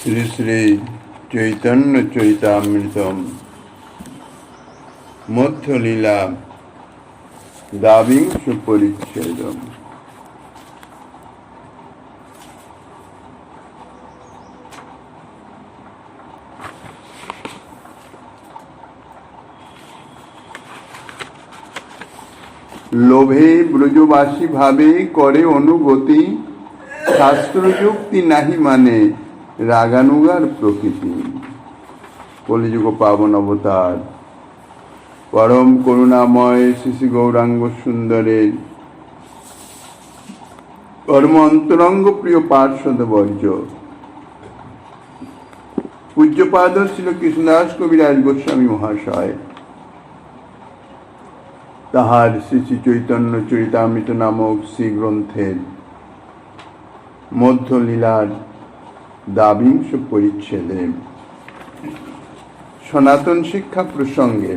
শ্রী শ্রী চৈতন্য চরিতামৃতম মধ্যলীলা দ্বাবিংশ পরিচ্ছেদম। লোভে ব্রজবাসী ভাবে করে অনুগতি, শাস্ত্র যুক্তি নাহি মানে রাগানুগার প্রকৃতি। কলিযুগ পাবন অবতার পরম করুণাময় শ্রী গৌরাঙ্গ সুন্দরের কর্ম অন্তরঙ্গ প্রিয় পার্শ্বদ বর্জ পূজ্যপাদ ছিল কৃষ্ণদাস কবিরাজ গোস্বামী মহাশয় তাহার শ্রী শ্রী চৈতন্য চরিতামৃত নামক শ্রী গ্রন্থের মধ্যলীলার দ্বাবিংশ পরিচ্ছেদে সনাতন শিক্ষা প্রসঙ্গে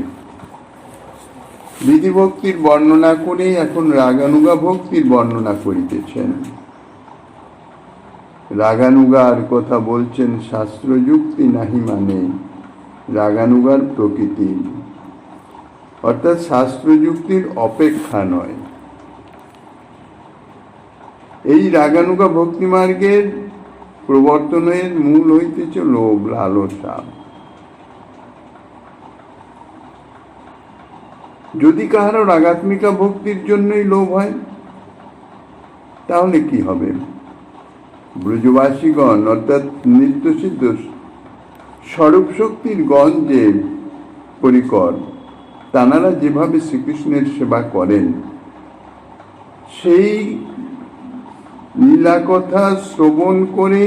বিধিভক্তির বর্ণনা করে এখন রাগানুগা ভক্তির বর্ণনা করিতেছেন। রাগানুগার কথা বলছেন শাস্ত্র যুক্তি নাহি মানে রাগানুগার প্রকৃতি, অর্থাৎ শাস্ত্র যুক্তির অপেক্ষা নয়। এই রাগানুগা ভক্তিমার্গের প্রবর্তনের মূল হইতেছে লোভ লালসা। যদি কাহারও রাগাত্মিকা ভক্তির জন্যই লোভ হয় তাহলে কি হবে? ব্রজবাসীগণ অর্থাৎ নিত্যসিদ্ধ স্বরূপ শক্তির গণ যে পরিকর, তাঁরা যেভাবে শ্রীকৃষ্ণের সেবা করেন, সেই লীলা কথা শ্রবণ করে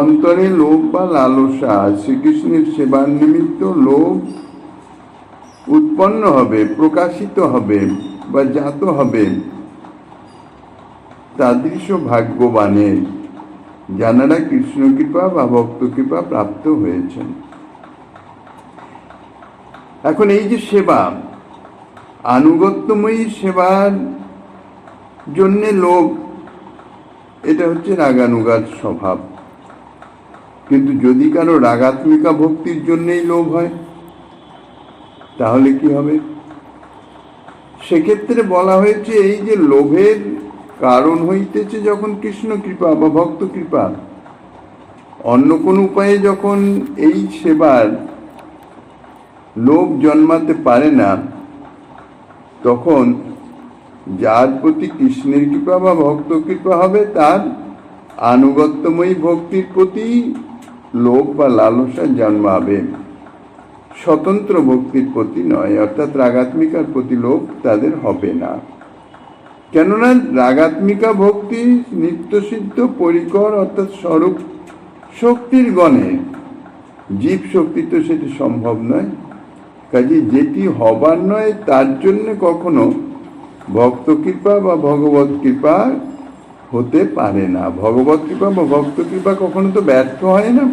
অন্তরে লোভ বা লালসা, শ্রীকৃষ্ণের সেবার নিমিত্ত লোভ উৎপন্ন হবে, প্রকাশিত হবে বা জাত হবে। তাদৃশ ভাগ্যবানের যারা কৃষ্ণ কৃপা বা ভক্ত কৃপা প্রাপ্ত হয়েছেন। এখন এই যে সেবা, আনুগত্যময়ী সেবার জন্যে লোভ, এটা হচ্ছে রাগানুগার স্বভাব। কিন্তু যদি কারো রাগাত্মিকা ভক্তির জন্যই লোভ হয় তাহলে কি হবে? সেক্ষেত্রে বলা হয়েছে এই যে লোভের কারণ হইতেছে যখন কৃষ্ণ কৃপা বা ভক্ত কৃপা, অন্য কোন উপায়ে যখন এই সেবার লোভ জন্মাতে পারে না, তখন যার প্রতি কৃষ্ণের কৃপা বা ভক্ত কৃপা হবে তার আনুগত্যময়ী ভক্তির প্রতি লোভ বা লালসা জন্মাবে, স্বতন্ত্র ভক্তির প্রতি নয়, অর্থাৎ রাগাত্মিকার প্রতি লোভ তাদের হবে না। কেননা রাগাত্মিকা ভক্তি নিত্যসিদ্ধ পরিকর অর্থাৎ স্বরূপ শক্তির গণে, জীব শক্তি তো সেটি সম্ভব নয়। কাজে যেটি হবার নয় তার জন্য কখনো ভক্ত কৃপা বা ভগবত কৃপা হতে পারে না। ভগবত কৃপা বা ভক্ত কৃপা কখনো তো ব্যর্থ হয় না।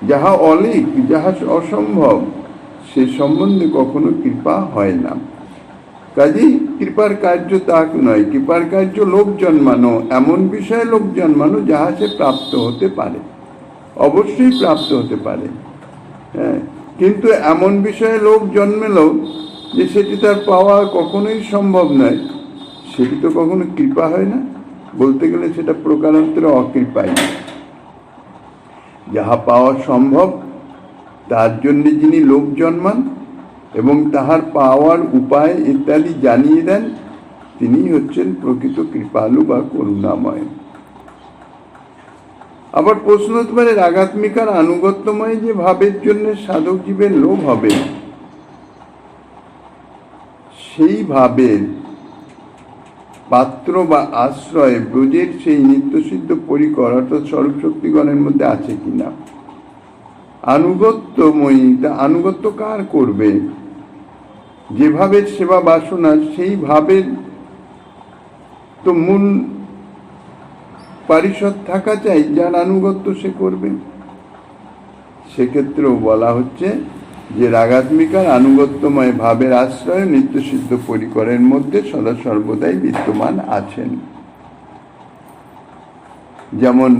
যাহা অলিক, যাহা অসম্ভব, সে সম্বন্ধে কখনো কৃপা হয় না। কাজেই কৃপার কার্য তা নয়, কৃপার কার্য লোভ জন্মানো, এমন বিষয়ে লোভ জন্মানো যাহা সে প্রাপ্ত হতে পারে, অবশ্যই প্রাপ্ত হতে পারে। হ্যাঁ, কিন্তু এমন বিষয়ে লোভ জন্মেলো যে সেটি তার পাওয়া কখনোই সম্ভব নয়, সেটি তো কখনো কৃপা হয় না। বলতে গেলে সেটা প্রকারান্তরে অকৃপাই। যাহা পাওয়া সম্ভব তার জন্য যিনি লোভ জন্মান এবং তাহার পাওয়ার উপায় ইত্যাদি জানিয়ে দেন, তিনি হচ্ছেন প্রকৃত কৃপালু বা করুণাময়। আবার প্রশ্ন হতে পারে, রাগাত্মিকার আনুগত্যময় যে ভাবের জন্য সাধক জীবের লোভ হবে, সেই ভাবের পাত্র বা আশ্রয় ব্রজের সেই নিত্যসিদ্ধ পরিকর অর্থাৎ স্বরূপ শক্তিগণের মধ্যে আছে কিনা? আনুগত্যময়ী, তা আনুগত্য কার করবে? যে ভাবের সেবা বাসনা, সেই ভাবের তো মূল পারিষদ থাকা চাই, যার আনুগত্য সে করবে। সেক্ষেত্রেও বলা হচ্ছে যে রাগাত্মিকার আনুগত্যময় ভাবের আশ্রয় নিত্যসিদ্ধ পরিকরের মধ্যে সদা সর্বদাই বিদ্যমান আছেন। যেমন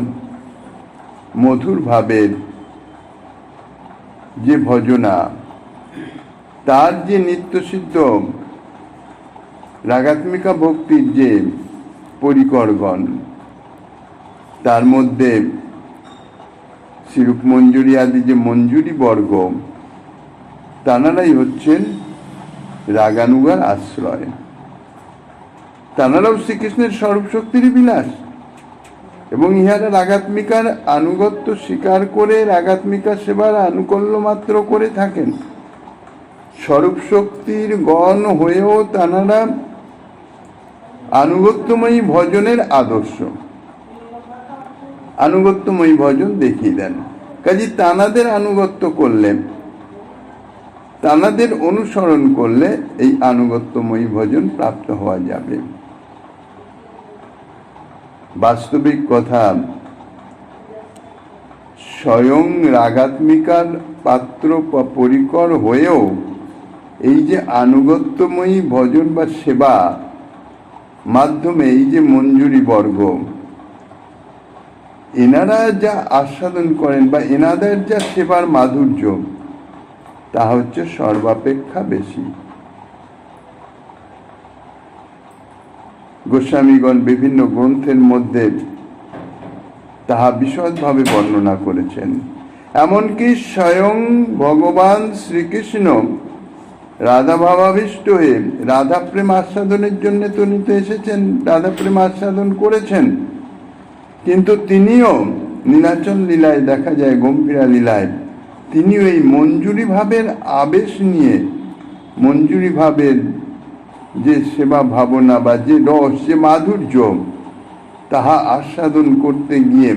মধুর ভাবের যে ভজনা, তার যে নিত্যসিদ্ধ রাগাত্মিকা ভক্তির যে পরিকরগণ, তার মধ্যে শ্রীরূপ মঞ্জুরি আদি যে মঞ্জুরি বর্গ, তানারাই হচ্ছেন রাগানুগার আশ্রয়। তানারাও শ্রীকৃষ্ণের স্বরূপ শক্তিরই বিলাস, এবং ইহারা রাগাত্মিকার আনুগত্য স্বীকার করে রাগাত্মিকা সেবার আনুকূল্য মাত্র করে থাকেন। স্বরূপ শক্তির গণ হয়েও তানারা আনুগত্যময়ী ভজনের আদর্শ, আনুগত্যময়ী ভজন দেখিয়ে দেন। কাজে তানাদের আনুগত্য করলে, তানাদের অনুসরণ করলে এই আনুগত্যময়ী ভজন প্রাপ্ত হওয়া যাবে। বাস্তবিক কথা, স্বয়ং রাগাত্মিকার পাত্র পরিকর হয়েও এই যে আনুগত্যময়ী ভজন বা সেবা মাধ্যমে এই যে মঞ্জুরি বর্গ, এনারা যা আস্বাদন করেন বা এনাদের যা সেবার মাধুর্য, তা হচ্ছে সর্বাপেক্ষা বেশি। গোস্বামীগণ বিভিন্ন গ্রন্থের মধ্যে তাহা বিশদভাবে বর্ণনা করেছেন। এমনকি স্বয়ং ভগবান শ্রীকৃষ্ণ রাধা ভাবাবিষ্ট হয়ে রাধা প্রেম আস্বাদনের জন্য তনিত এসেছেন, রাধা প্রেম আস্বাদন করেছেন, কিন্তু তিনিও নীলাচল লীলায় দেখা যায়, গম্ভীরা লীলায় তিনিও এই মঞ্জুরি ভাবের আবেশ নিয়ে, মঞ্জুরি ভাবের যে সেবা ভাবনা বা যে রস, যে মাধুর্য, তাহা আস্বাদন করতে গিয়ে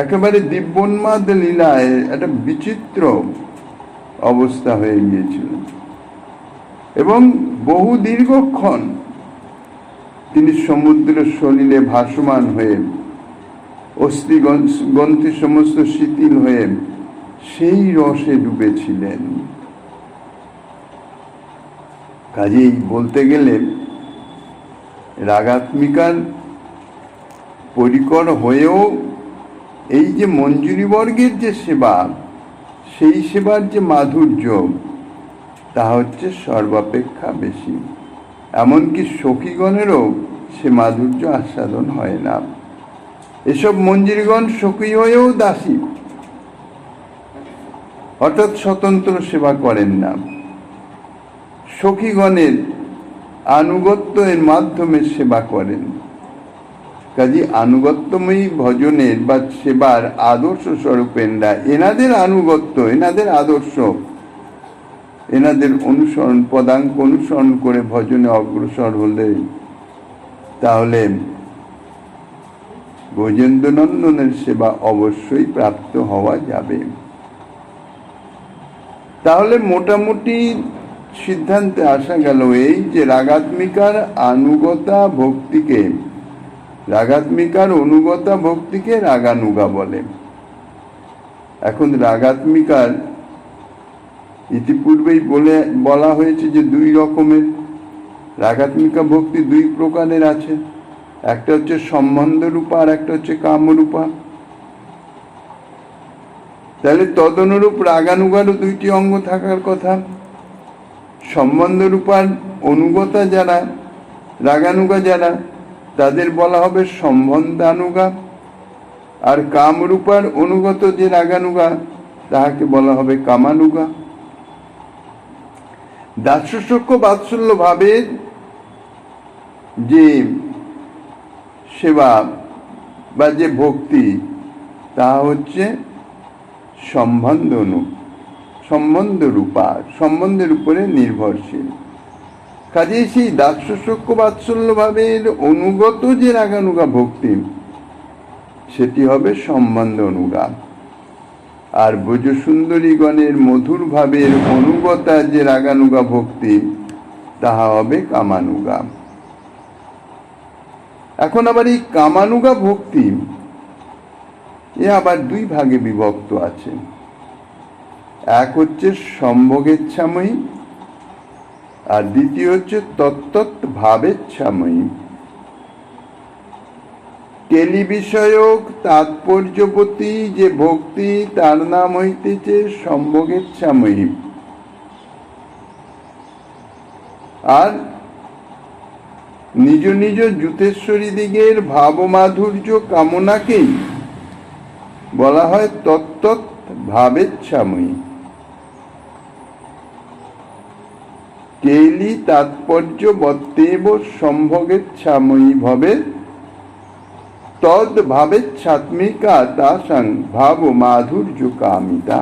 একেবারে দিব্যোন্মাদ লীলায় একটা বিচিত্র অবস্থা হয়ে গিয়েছিল, এবং বহু দীর্ঘক্ষণ তিনি সমুদ্র সলিলে ভাসমান হয়ে, অস্থি গ্রন্থি সমস্ত শিথিল হয়ে সেই রসে ডুবেছিলেন। কাজেই বলতে গেলে রাগাত্মিকার পরিকর হয়েও এই যে মঞ্জুরি বর্গের যে সেবা, সেই সেবার যে মাধুর্য, তা হচ্ছে সর্বাপেক্ষা বেশি। এমনকি সখীগণেরও সে মাধুর্য আস্বাদন হয় না। এসব মঞ্জুরিগণ সখী হয়েও দাসী, অর্থাৎ স্বতন্ত্র সেবা করেন না, সখীগণের আনুগত্য এর মাধ্যমে সেবা করেন। কাজে আনুগত্যময়ী ভজনের বা সেবার আদর্শ স্বরূপেনরা এনাদের আনুগত্য, এনাদের আদর্শ, এনাদের অনুসরণ, পদাঙ্ক অনুসরণ করে ভজনে অগ্রসর হলে তাহলে ব্রজেন্দ্রনন্দনের সেবা অবশ্যই প্রাপ্ত হওয়া যাবে। তাহলে মোটামুটি সিদ্ধান্তে আসা গেল এই যে রাগাত্মিকার আনুগতা ভক্তিকে, রাগাত্মিকার অনুগতা ভক্তিকে রাগানুগা বলে। এখন রাগাত্মিকার ইতিপূর্বেই বলা হয়েছে যে দুই রকমের রাগাত্মিকা ভক্তি, দুই প্রকারের আছে। একটা হচ্ছে সম্বন্ধ রূপা, আর একটা হচ্ছে কামরূপা। তাহলে তদনুরূপ রাগানুগারও দুইটি অঙ্গ থাকার কথা। সম্বন্ধ রূপার অনুগতা যারা, রাগানুগা যারা, তাদের বলা হবে সম্বন্ধানুগা, আর কামরূপার অনুগত যে রাগানুগা, তাহাকে বলা হবে কামানুগা। দাস্যসখ্য বাৎসল্য ভাবের যে সেবা বা যে ভক্তি, তাহা হচ্ছে সম্বন্ধ রূপা, সম্বন্ধের উপরে নির্ভরশীল। কাজেই সেই দাস্যসখ্য বাৎসল্য ভাবের অনুগত যে রাগানুগা ভক্তি, সেটি হবে সম্বন্ধ অনুগা। আর ব্রজসুন্দরীগণের মধুর ভাবের অনুগতা যে রাগানুগা ভক্তি, তাহা হবে কামানুগা। এখন আবার এই কামানুগা ভক্তি এ আবার দুই ভাগে বিভক্ত আছে। এক হচ্ছে সম্ভোগেচ্ছাময়ী, আর দ্বিতীয় হচ্ছে তত্ত্বৎ ভাবেচ্ছাময়ী। কেলি বিষয়ক তাৎপর্যপতি যে ভক্তি, তার নাম হইতেছে সম্ভোগেচ্ছাময়ী। আর নিজ নিজ যুতেশ্বরী দিগের ভাবমাধুর্য কামনাকেই বলা হয় তত্তৎ ভাবেচ্ছাময়ী। কেলি তাৎপর্য বত্তেব সম্ভোগেচ্ছাময়ী ভবে তদ ভাবেচ্ছাত্মিকা তাসাং ভাব মাধুর্য কামিতা।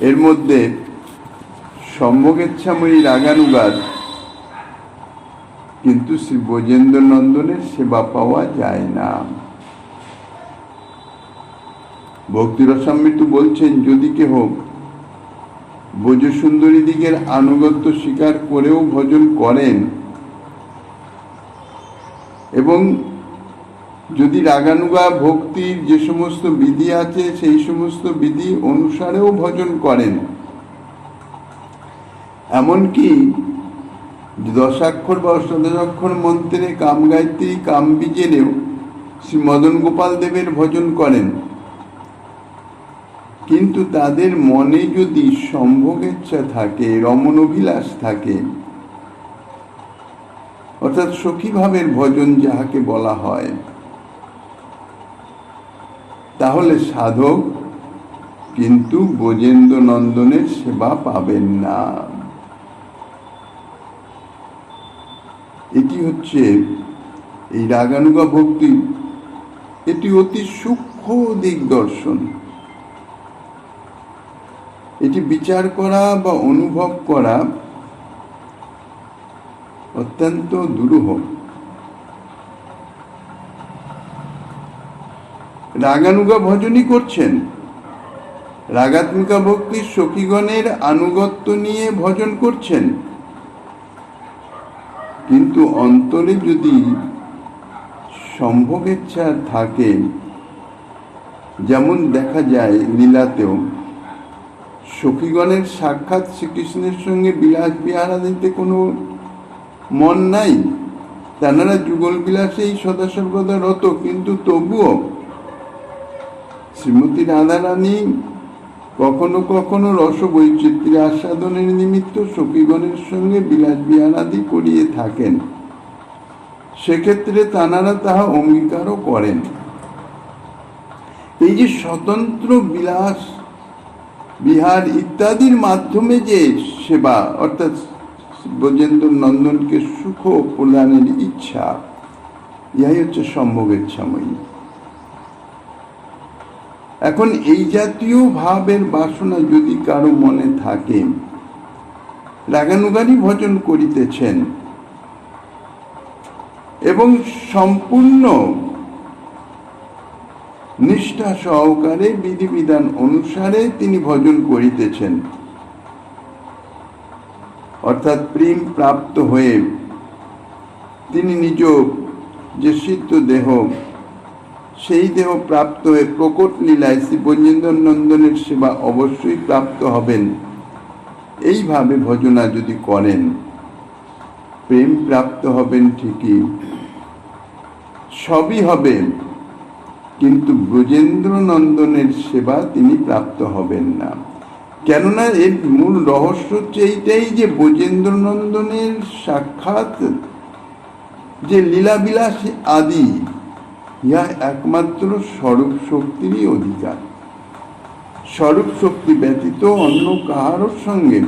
এর মধ্যে সম্ভোগেচ্ছাময়ী রাগানুগার কিন্তু শ্রী ব্রজেন্দ্র নন্দনের সেবা পাওয়া যায় না। ভক্তিরসামৃত বলছেন, যদি কেহ ব্রজসুন্দরী দিগের আনুগত্য স্বীকার করেও ভজন করেন এবং যদি রাগানুগা ভক্তির যে সমস্ত বিধি আছে সেই সমস্ত বিধি অনুসারেও ভজন করেন, এমনকি দশাক্ষর বা অষ্টাদশাক্ষর মন্ত্রে কাম গায়ত্রী কাম বীজেরেও শ্রী মদন গোপাল দেবের ভজন করেন, কিন্তু তাদের মনে যদি সম্ভোগেচ্ছা থাকে, রমণ অভিলাষ থাকে, অর্থাৎ সখী ভাবের ভজন যাহাকে বলা হয়, তাহলে সাধক কিন্তু ব্রজেন্দ্র নন্দনের সেবা পাবেন না। এটি হচ্ছে এই রাগানুগা ভক্তি, এটি অতি সূক্ষ্ম দিক দর্শন। এটি বিচার করা বা অনুভব করা অত্যন্ত দুরূহ। রাগানুগা ভজনই করছেন, রাগাত্মিকা ভক্তির সখীগণের আনুগত্য নিয়ে ভজন করছেন, কিন্তু অন্তরে যদি সম্ভোগেচ্ছা থাকে, যেমন দেখা যায় লীলাতেও সখীগণের সাক্ষাৎ শ্রীকৃষ্ণের সঙ্গে বিলাস বিহারাদিতে কোনো মন নাই, তারা যুগল বিলাসেই সদা সর্বদা রত, কিন্তু তবুও শ্রীমতী রাধারানী কখনো কখনো রসবৈচিত্র্য আস্বাদনের নিমিত্ত সখীগণের সঙ্গে বিলাস বিহারাদি করিয়ে থাকেন। সেক্ষেত্রে তাঁরা তাহা অঙ্গীকারও করেন। এই যে স্বতন্ত্র বিলাস বিহার ইত্যাদির মাধ্যমে যে সেবা, অর্থাৎ ব্রজেন্দ্র নন্দনকে সুখ প্রদানের ইচ্ছা, ইহাই হচ্ছে সম্ভোগেচ্ছাময়ী। এখন এই জাতীয় ভাবের বাসনা যদি কারো মনে থাকে, রাগানুগারই ভজন করিতেছেন এবং সম্পূর্ণ নিষ্ঠা সহকারে বিধিবিধান অনুসারে তিনি ভজন করিতেছেন, অর্থাৎ প্রেম প্রাপ্ত হয়ে তিনি নিজ যে সিদ্ধ দেহ, সেই দেহ প্রাপ্ত হয়ে প্রকট লীলায় শ্রী ব্রজেন্দ্র নন্দনের সেবা অবশ্যই প্রাপ্ত হবেন। এইভাবে ভজনা যদি করেন, প্রেম প্রাপ্ত হবেন ঠিকই, সবই হবে, কিন্তু ব্রজেন্দ্র নন্দনের সেবা তিনি প্রাপ্ত হবেন না। কেননা এর মূল রহস্য হচ্ছে এইটাই যে ব্রজেন্দ্র নন্দনের সাক্ষাৎ যে লীলাবিলাস আদি, ইহা একমাত্র স্বরূপ শক্তিরই অধিকার। স্বরূপ শক্তি ব্যতীত অন্য কাহারও সঙ্গে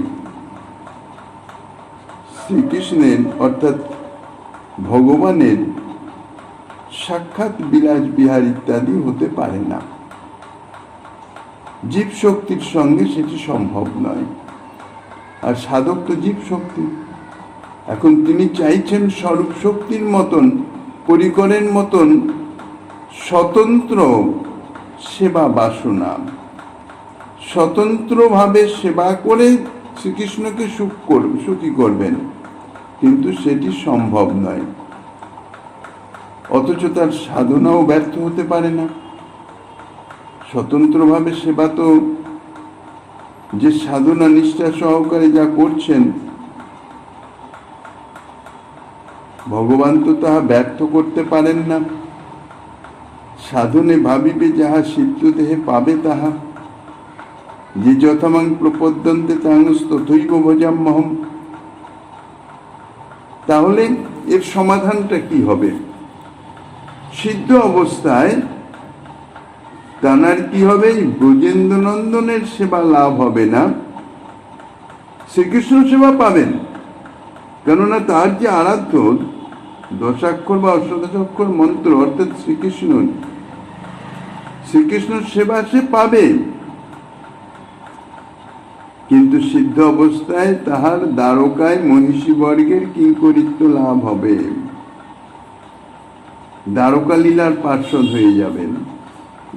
শ্রীকৃষ্ণের অর্থাৎ ভগবানের সাক্ষাৎ বিলাস বিহার ইত্যাদি হতে পারে না। জীব শক্তির সঙ্গে সেটি সম্ভব নয়। আর সাধক তো জীব শক্তি। এখন তিনি চাইছেন স্বরূপ শক্তির মতন, পরিকরের মতন স্বতন্ত্র সেবা বাসনা, স্বতন্ত্রভাবে সেবা করে শ্রীকৃষ্ণকে সুখী করবেন, কিন্তু সেটি সম্ভব নয়। অথচ তার সাধনাও ব্যর্থ হতে পারে না। স্বতন্ত্রভাবে সেবা তো যে সাধনা নিষ্ঠা সহকারে যা করছেন, ভগবান তো তাহা ব্যর্থ করতে পারেন না। সাধনে ভাবিবে যাহা সিদ্ধ দেহে পাবে তাহা, যে যথামাং প্রপদ্যন্তে তথৈব ভজাম্যহম। তাহলে এর সমাধানটা কি হবে? সিদ্ধ অবস্থায় তানার কি হবে? ব্রজেন্দ্র নন্দনের সেবা লাভ হবে না, শ্রীকৃষ্ণ সেবা পাবেন। কেননা তার যে আরাধ্য দশাক্ষর বা অষ্টাদশাক্ষর মন্ত্র অর্থাৎ শ্রীকৃষ্ণ সেবা সে পাবে, কিন্তু সিদ্ধ অবস্থায় তাহার দ্বারকায় মহিষী বর্গের কিঙ্করিত্ব লাভ হবে, দ্বারকা লীলার পার্শ্বদ হয়ে যাবেন,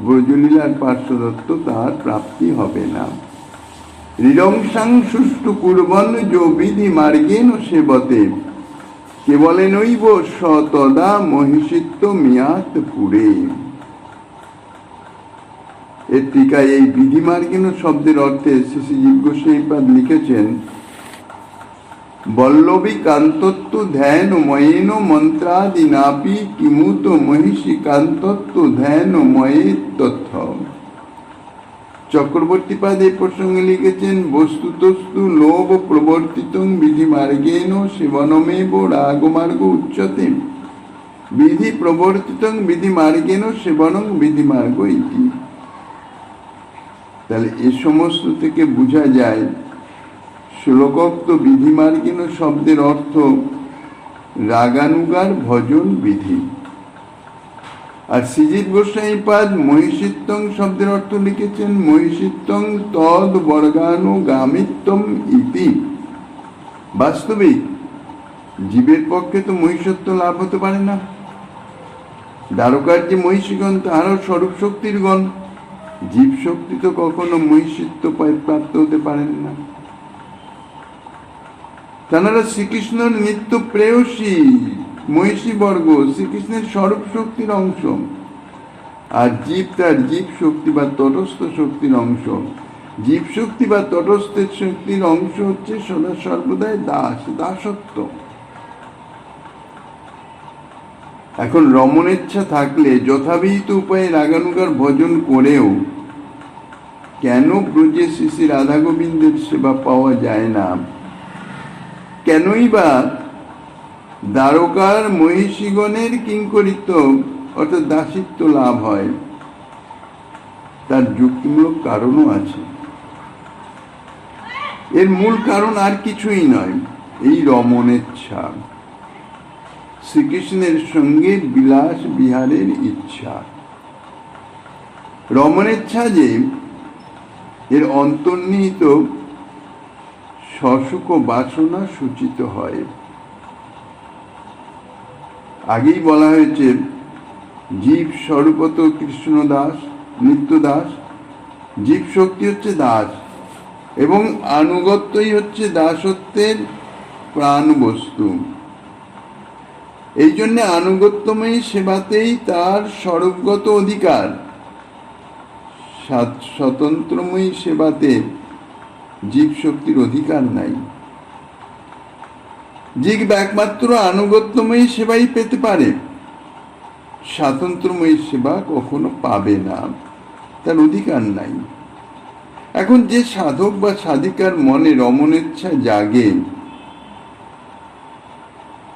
ব্রজলীলার পার্শ্বদত্ব তাহার প্রাপ্তি হবে না। ঋরংসাং সুষ্ঠু কুর্বন যো বিধি মার্গেন সেবতে, কেবলে নৈব সতদা মহিষিত্ব মিয়াত পুরে। এর টিকায় এই বিধি মার্গেন শব্দের অর্থে শ্রী শ্রী জীব গোস্বামীপাদ লিখেছেন, বল্লভী কান্তত্ব ধ্যান ময়েন মন্ত্রাদিনাপি কিমুত মহিষী কান্তত্ব ধ্যান ময়ে তথ্য। চক্রবর্তীপাদ এই প্রসঙ্গে লিখেছেন, বস্তুতস্তু লোভ প্রবর্তিতং বিধি মার্গেন সেবনমেব রাগমার্গ উচ্যতে, বিধি প্রবর্তিতং বিধি মার্গেন সেবনং বিধি মার্গ ইতি। তাহলে এ সমস্ত থেকে বোঝা যায় শ্লোকোক্ত বিধি মার্গেন শব্দের অর্থ রাগানুগার ভজন বিধি। আর শ্রীজীব গোস্বামীপাদ মহিষিত্বং শব্দের অর্থ লিখেছেন মহিষিত্বং তদ বর্গানুগামিত্বম ইতি। বাস্তবিক জীবের পক্ষে তো মহিষত্ব লাভ হতে পারে না। দ্বারকার যে মহিষীগণ তাহারও স্বরূপ শক্তির গণ, জীব শক্তি তো কখনো মহিষিত্ব প্রাপ্ত হতে পারেন না। তাঁরা শ্রীকৃষ্ণের নিত্য প্রেয়সী মহিষী বর্গ, শ্রীকৃষ্ণের স্বরূপ শক্তির অংশ, আর জীব তার জীব শক্তি বা তটস্থ শক্তির অংশ। জীব শক্তি বা তটস্থ শক্তির অংশ হচ্ছে সদা সর্বদাই দাসত্ব। এখন রমণেচ্ছা থাকলে যথাবিহিত উপায়ে রাগানুগার ভজন করেও কেন ব্রজে শ্রী শ্রী রাধা গোবিন্দের সেবা পাওয়া যায় না? কেনই বা দ্বারকার মহিষীগণের কিঙ্করিত্ব অর্থাৎ দাসিত্ব লাভ হয়? তার যুক্তিমূলক কারণও আছে। এর মূল কারণ আর কিছুই নয়, এই রমণেচ্ছা, শ্রীকৃষ্ণের সঙ্গে বিলাস বিহারের ইচ্ছা। রমণেচ্ছা যে এর অন্তর্নিহিত সসুখ বাসনা সূচিত হয়। আগেই বলা হয়েছে জীব স্বরূপত কৃষ্ণ দাস, নিত্য দাস। জীব শক্তি হচ্ছে দাস এবং আনুগত্যই হচ্ছে দাসত্বের প্রাণ বস্তু। এই জন্য আনুগত্যময়ী সেবাতেই তার স্বরূপগত অধিকার, স্বতন্ত্রময়ী সেবাতে জীব শক্তির অধিকার নাই। জীব একমাত্র আনুগত্যময়ী সেবাই পেতে পারে, স্বাতন্ত্র্যময়ী সেবা কখনো পাবে না, তার অধিকার নাই। এখন যে সাধক বা সাধিকার মনে রমণেচ্ছা জাগে,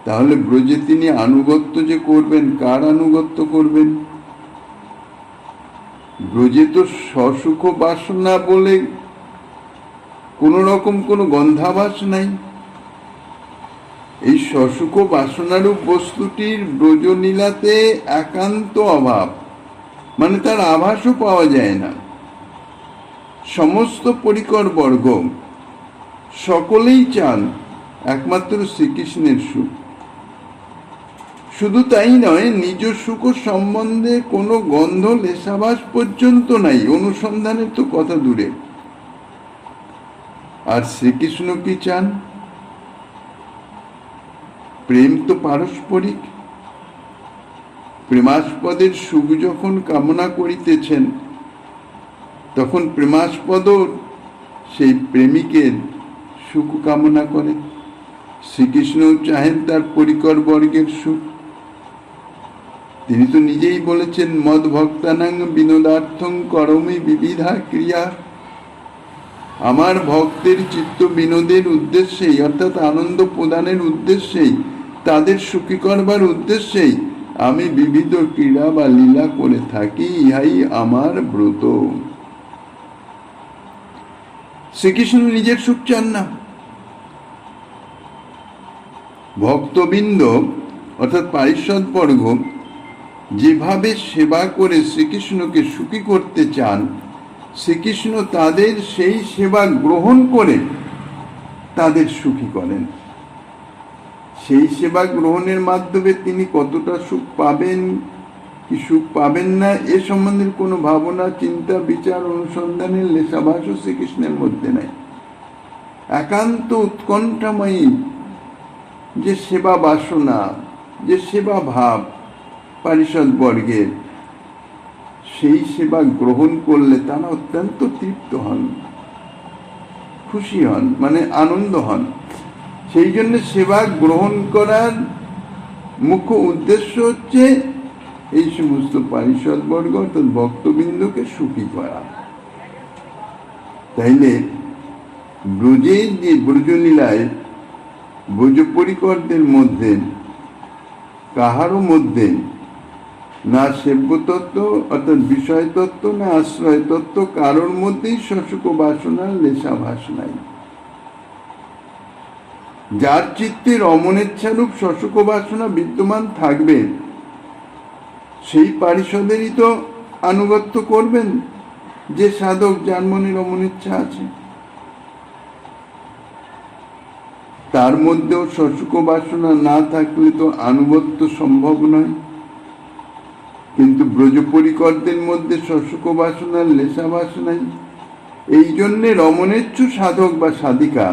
তাহলে ব্রজে তিনি আনুগত্য যে করবেন, কার আনুগত্য করবেন? ব্রজে তো সসুখ বাসনা বলে কোন রকম কোনো গন্ধাভাস নাই। এই সসুখ বাসনারূপ বস্তুটির ব্রজলীলাতে একান্ত অভাব, মানে তার আভাসও পাওয়া যায় না। সমস্ত পরিকর বর্গ সকলেই চান একমাত্র শ্রীকৃষ্ণের সুখ। শুধু তাই নয়, নিজ সুখ সম্বন্ধে কোনো গন্ধ লেশাভাস পর্যন্ত নাই, অনুসন্ধানের তো কথা দূরে। আর শ্রীকৃষ্ণ কি চান? প্রেম তো পারস্পরিক। প্রেমাস্পদের সুখ যখন কামনা করিতেছেন, তখন প্রেমাস্পদ সেই প্রেমিকের সুখ কামনা করে। শ্রীকৃষ্ণ চাহেন তার পরিকর বর্গের সুখ। তিনি তো নিজেই বলেছেন, মদ ভক্তানাং বিনোদার্থং করমি বিবিধা ক্রিয়া। আমার ভক্তের চিত্ত বিনোদের উদ্দেশ্যেই, অর্থাৎ আনন্দ প্রদানের উদ্দেশ্যেই, তাদের সুখী করবার উদ্দেশ্যেই আমি বিবিধ ক্রীড়া বা লীলা করে থাকি, ইহাই আমার ব্রত। শ্রীকৃষ্ণ নিজের সুখ চান না। ভক্তবৃন্দ অর্থাৎ পারিষদবর্গ যেভাবে সেবা করে শ্রীকৃষ্ণকে সুখী করতে চান, শ্রীকৃষ্ণ তাদের সেই সেবা গ্রহণ করে তাদের সুখী করেন। সেই সেবা গ্রহণের মাধ্যমে তিনি কতটা সুখ পাবেন কি সুখ পাবেন না, এ সম্বন্ধে কোনো ভাবনা, চিন্তা, বিচার, অনুসন্ধানের লেশাভাসও শ্রীকৃষ্ণের মধ্যে নাই। একান্ত উৎকণ্ঠাময়ী যে সেবা বাসনা, যে সেবা ভাব পারিষদ বর্গের, সেই সেবা গ্রহণ করলে তারা অত্যন্ত তৃপ্ত হন, খুশি হন, মানে আনন্দ হন। সেই জন্য সেবা গ্রহণ করার মুখ্য উদ্দেশ্য হচ্ছে এই সমস্ত পারিষদ বর্গ অর্থাৎ ভক্তবৃন্দকে সুখী করা। তাইলে ব্রজের যে ব্রজলীলায় ব্রজ পরিকরদের মধ্যে কাহারও মধ্যে না সেব্য তত্ত্ব অর্থাৎ বিষয় তত্ত্ব, না আশ্রয় তত্ত্ব, কারোর মধ্যেই শশুক বাসনার লেশাভাস নাই। যার চিত্তে রমণেচ্ছারূপ শশুক বাসনা বিদ্যমান থাকবে, সেই পারিষদেরই তো আনুগত্য করবেন যে সাধক যার মনে রমণেচ্ছা আছে। তার মধ্যেও শশুক বাসনা না থাকলে তো আনুগত্য সম্ভব নয়। কিন্তু ব্রজ পরিকরদের মধ্যে শশুক বাসনার লেশাভাস নাই। এই জন্যে রমণেচ্ছু সাধক বা সাধিকা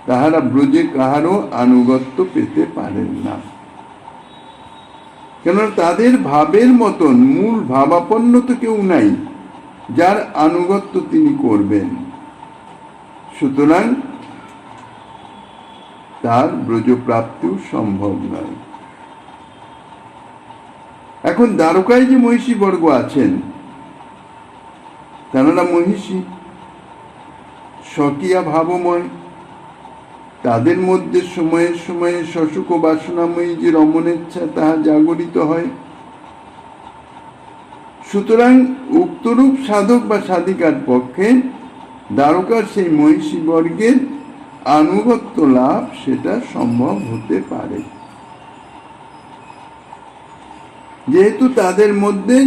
তাহারা ব্রজে কাহারও আনুগত্য পেতে পারেন না, কেন তাদের ভাবের মতন মূল ভাবাপন্ন তো কেউ নাই যার আনুগত্য তিনি করবেন। সুতরাং তার ব্রজ প্রাপ্তিও সম্ভব নয়। এখন দ্বারকায় যে মহিষী বর্গ আছেন, তারা মহিষী স্বকীয়া ভাবময়, তাদের মধ্যে সময়ে সময়ে শশুক বাসনাময়ী যে রমণেচ্ছা তাহা জাগরিত হয়। সুতরাং উক্তরূপ সাধক বা সাধিকার পক্ষে দ্বারকার সেই মহিষী বর্গের আনুগত্য লাভ সেটা সম্ভব হতে পারে, যেহেতু তাদের মধ্যে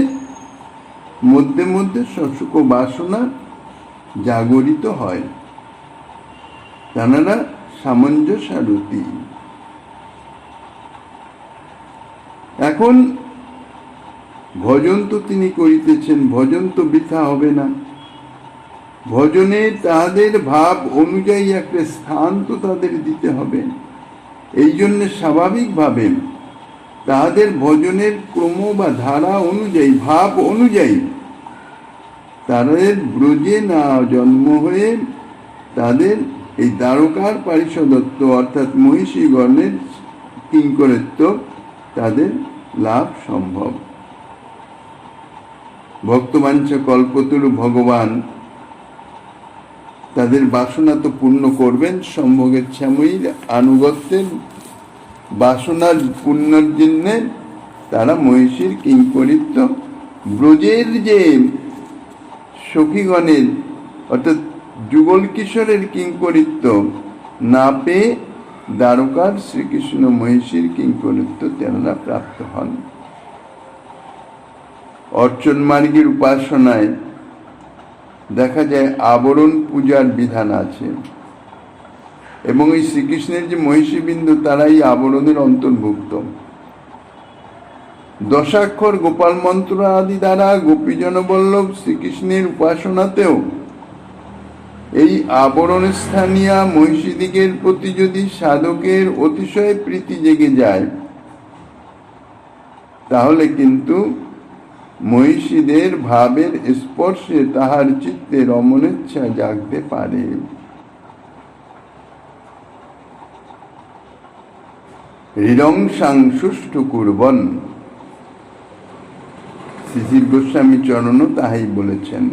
মধ্যে মধ্যে শশুক বাসনা জাগরিত হয়। তারা সামঞ্জস্যারতি। এখন ভজন তো তিনি করিতেছেন, ভজন তো বৃথা হবে না। ভজনে তাদের ভাব অনুযায়ী একটা স্থান তো তাদের দিতে হবে। এই জন্য স্বাভাবিকভাবে তাদের ভজনের ক্রম বা ধারা অনুযায়ী, ভাব অনুযায়ী তাদের ব্রজে না জন্ম হয়ে তাদের এই দ্বারকার পারিষদত্ব অর্থাৎ মহিষীগণের কিঙ্করত্ব তাদের লাভ সম্ভব। ভক্তবাঞ্ছা কল্পতরু ভগবান তাদের বাসনা তো পূর্ণ করবেন। সম্ভোগেচ্ছাময়ীর আনুগত্যের বাসনার পূর্ণের জন্য তারা মহিষীর কিঙ্করিত্ব, ব্রজের যে সখীগণের অর্থাৎ যুগল কিশোরের কিঙ্করিত্ব না পেয়ে দ্বারকার শ্রীকৃষ্ণ মহিষীর কিঙ্করিত্ব তেনারা প্রাপ্ত হন। অর্চন মার্গের উপাসনায় দেখা যায় আবরণ পূজার বিধান আছে, এবং এই শ্রীকৃষ্ণের যে মহিষীবৃন্দ তারাই আবরণের অন্তর্ভুক্ত। দশাক্ষর গোপাল মন্ত্র আদি দ্বারা গোপীজন বল্লভ শ্রীকৃষ্ণের উপাসনাতেও এই আবরণ স্থানীয় মহিষীদিগের প্রতি যদি সাধকের অতিশয় প্রীতি জেগে যায়, তাহলে কিন্তু মহিষীদের ভাবের স্পর্শে তাহার চিত্তে রমণেচ্ছা জাগতে পারে। হৃদংসাং সুষ্ঠু কুর্বন। শ্রীজীব গোস্বামী চরণও তাহাই বলেছেন।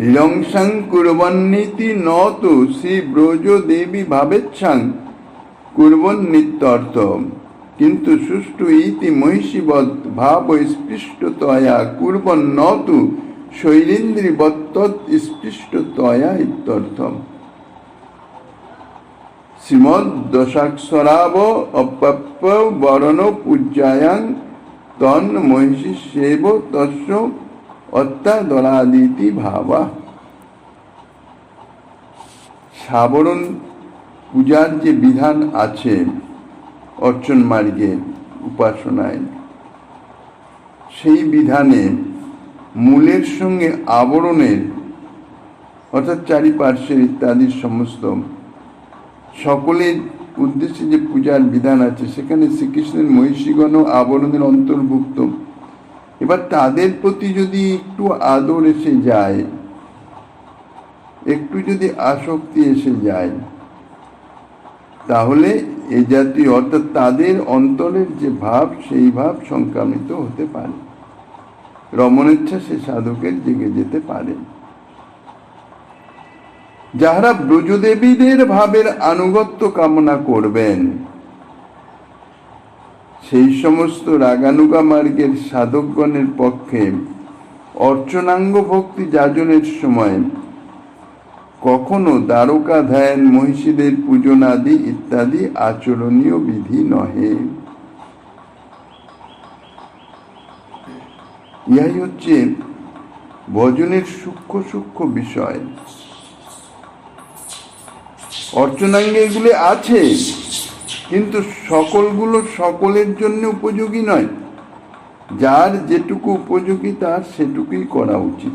হৃদংসাং কুর্বন্নীতি নত শ্রী ব্রজ দেবী ভাবেচ্ছাং কুর্বন নিত্যর্থ, কিন্তু সুষ্ঠু ইতি মহিষীবৎ ভাব স্পৃষ্টতয়া কুর্বন নতু শৈলেন্দ্রিবত্তৎ স্পৃষ্টতয়া ইত্যর্থম। শ্রীমদ দশাক্ষরাব অপ্রাপ্য বরণ পূজ্যায়াং তন মহিষী সেব তস্য অত্যাদরাদিতি ভাবা। সাবরণ পূজার যে বিধান আছে অর্চন মার্গের উপাসনায়, সেই বিধানে মূলের সঙ্গে আবরণের অর্থাৎ চারিপার্শ্বের ইত্যাদি সমস্ত সকলের উদ্দেশ্যে যে পূজার বিধান আছে, সেখানে শ্রীকৃষ্ণের মহিষীগণ আবরণের অন্তর্ভুক্ত। এবার তাদের প্রতি যদি একটু আদর এসে যায়, একটু যদি আসক্তি এসে যায়, তাহলে এ জাতীয় অর্থাৎ তাদের অন্তরের যে ভাব, সেই ভাব সংক্রামিত হতে পারে, রমণেচ্ছা সে সাধকের জেগে যেতে পারে। যাহারা ব্রজদেবীদের ভাবের আনুগত্য কামনা করবেন, সেই সমস্ত রাগানুগা মার্গের সাধকগণের পক্ষে অর্চনাঙ্গ ভক্তি যাজনের সময় কখনো দ্বারকা ধ্যান, মহিষীদের পূজনাদি ইত্যাদি আচরণীয় বিধি নহে। ইহাই হচ্ছে ভজনের সূক্ষ্ম সূক্ষ্ম বিষয়। অর্চনাঙ্গে এগুলি আছে, কিন্তু সকলগুলো সকলের জন্য উপযোগী নয়। যার যেটুকু উপযোগী তার সেটুকুই করা উচিত।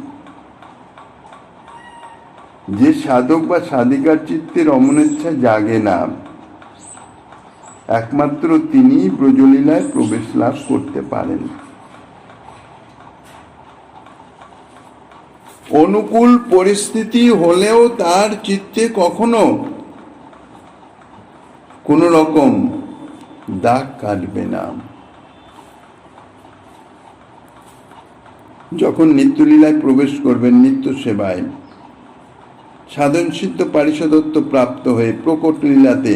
যে সাধক বা সাধিকার চিত্তে রমণেচ্ছা জাগে না, একমাত্র তিনি ব্রজলীলায় প্রবেশ লাভ করতে পারেন। অনুকূল পরিস্থিতি হলেও তার চিত্তে কখনো কোন রকম দাগ কাটবে না। যখন নিত্যলীলায় প্রবেশ করবেন, নিত্য সেবায় সাধন সিদ্ধ পারিষদত্ব প্রাপ্ত হয়ে প্রকট লীলাতে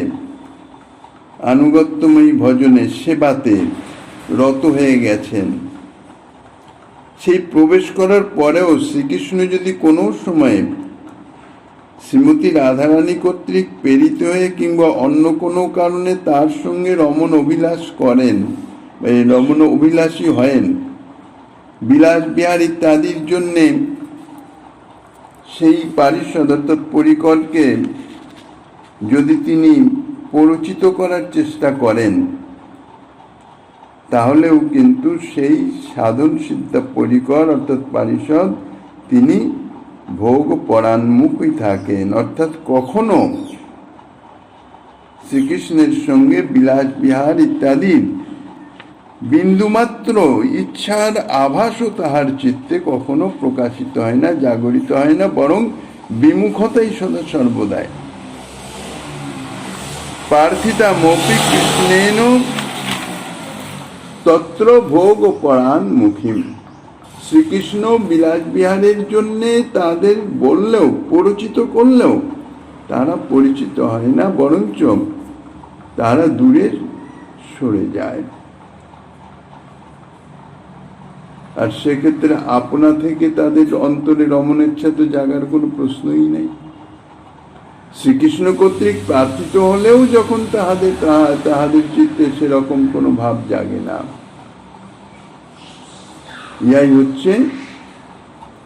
আনুগত্যময়ী ভজনে সেবাতে রত হয়ে গেছেন, সেই প্রবেশ করার পরেও শ্রীকৃষ্ণ যদি কোনো সময়ে শ্রীমতী রাধারানী কর্তৃক প্রেরিত হয়ে কিংবা অন্য কোনো কারণে তার সঙ্গে রমণ অভিলাষ করেন, রমণ অভিলাষী হয়েন, বিলাস বিহার ইত্যাদির জন্যে সেই পারিষদ অর্থাৎ পরিকরকে যদি তিনি পরিচিত করার চেষ্টা করেন, তাহলেও কিন্তু সেই সাধন সিদ্ধা পরিকর অর্থাৎ পারিষদ তিনি ভোগ পরাণমুখী থাকেন, অর্থাৎ কখনো শ্রীকৃষ্ণের সঙ্গে বিলাস বিহার ইত্যাদি বিন্দুমাত্র ইচ্ছার আভাসও তাহার চিত্তে কখনো প্রকাশিত হয় না, জাগরিত হয় না, বরং বিমুখতাই সদা সর্বদাই। প্রার্থিতা মপি কৃষ্ণেন তত্র ভোগ পরাণমুখী। শ্রীকৃষ্ণ বিলাস বিহারের জন্যে তাদের বললেও, পরিচিত করলেও তারা পরিচিত হয় না, বরঞ্চ তারা দূরে সরে যায়। আর সেক্ষেত্রে আপনা থেকে তাদের অন্তরে রমণেচ্ছা তো জাগার কোনো প্রশ্নই নেই। শ্রীকৃষ্ণ কর্তৃক প্রার্থিত হলেও যখন তাহাদের চিত্তে সেরকম কোনো ভাব জাগে না। ইহাই হচ্ছে